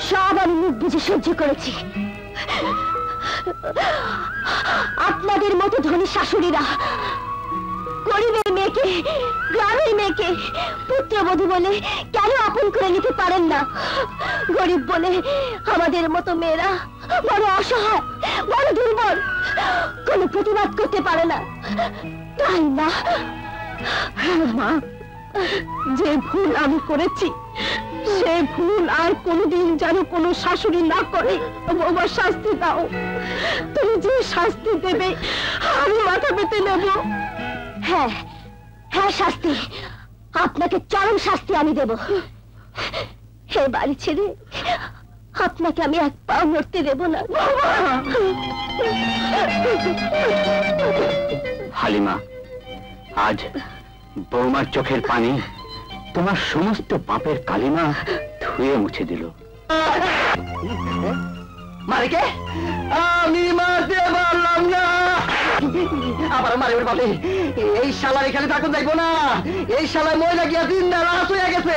D: সব আমি মুখ বুঝে সহ্য করেছি। আপনাদের মতো ধনী শাশুড়িরা গরিবের মেয়েকে, গ্রামের মেয়েকে পুত্রবধূ বলে কেন আপন করে নিতে পারেন না? গরিব বলে আমাদের মতো মেয়েরা বড় অসহায়, বড় দুর্বল, কোনো প্রতিবাদ করতে পারে না, তাই না? মা, যে ভুল আমি করেছি সে ভুল আর কোনোদিন যেন কোনো শাশুড়ি না করে। বাবা, শাস্তি দাও, তুমি যে শাস্তি দেবে আমি মাথা পেতে নেব। হ্যাঁ হ্যাঁ, শাস্তি, আপনাকে চরম শাস্তি আমি দেব। হে বাড়ি ছেড়ে আপনাকে আমি এক পাও নড়তে দেব না।
C: হালিমা, আজ বৌমার চোখের পানি তোমার সমস্ত পাপের কালিমা ধুয়ে মুছে দিল।
D: মারিকে আমি মারতে পারলাম না, আবার মারে বলে এই শালা এখানে থাকুন যাইবো না। এই শালা মহিলা গিয়া দিন না রাত হয়ে গেছে।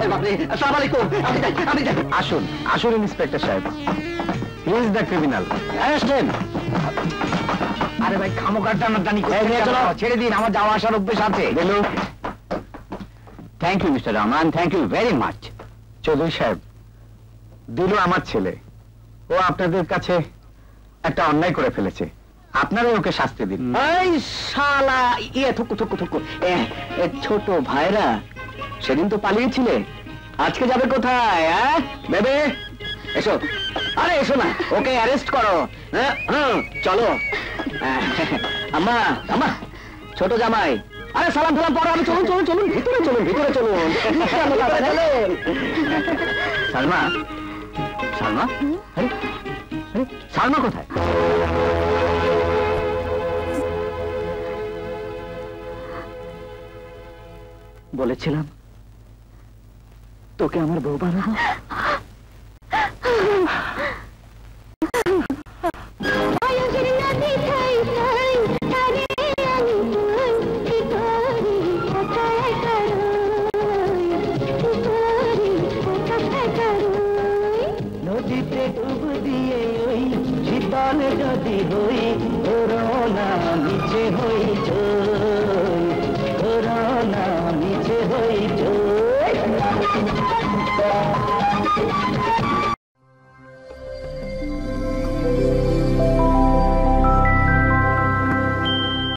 C: আসসালামু আলাইকুম। আমি যাই।
D: আসুন আসুন ইন্সপেক্টর সাহেব, হি ইজ দ্য ক্রিমিনাল। আরে ভাই খামোকার টানাটানি ছেড়ে দিন, আমার যাওয়া আসার অভ্যেস আছে।
C: Thank you mister Rahman, thank you very much.
D: Chowdhury সাহেব, দিলু আমার ছেলে, ও আপনাদের কাছে একটা অন্যায় করে ফেলেছে, আপনারাই ওকে শাস্তি দিন।
C: এই শালা থুকু থুকু থুকু, ছোট ভাইরা সেদিন তো পালিয়েছিলে, আজকে যাবে কোথায়? বেবে এসো। আরে এসো না, ওকে অ্যারেস্ট করো। চলো। আম্মা আম্মা, ছোট জামাই, আরে সালাম সালাম পড়ো। আমি চলুন চলুন চলুন, ভিতরে চলুন ভিতরে চলুন। সালমা, সালমা, আরে আরে সালমা কোথায়? বলেছিলাম তোকে আমার বউ বানাবো।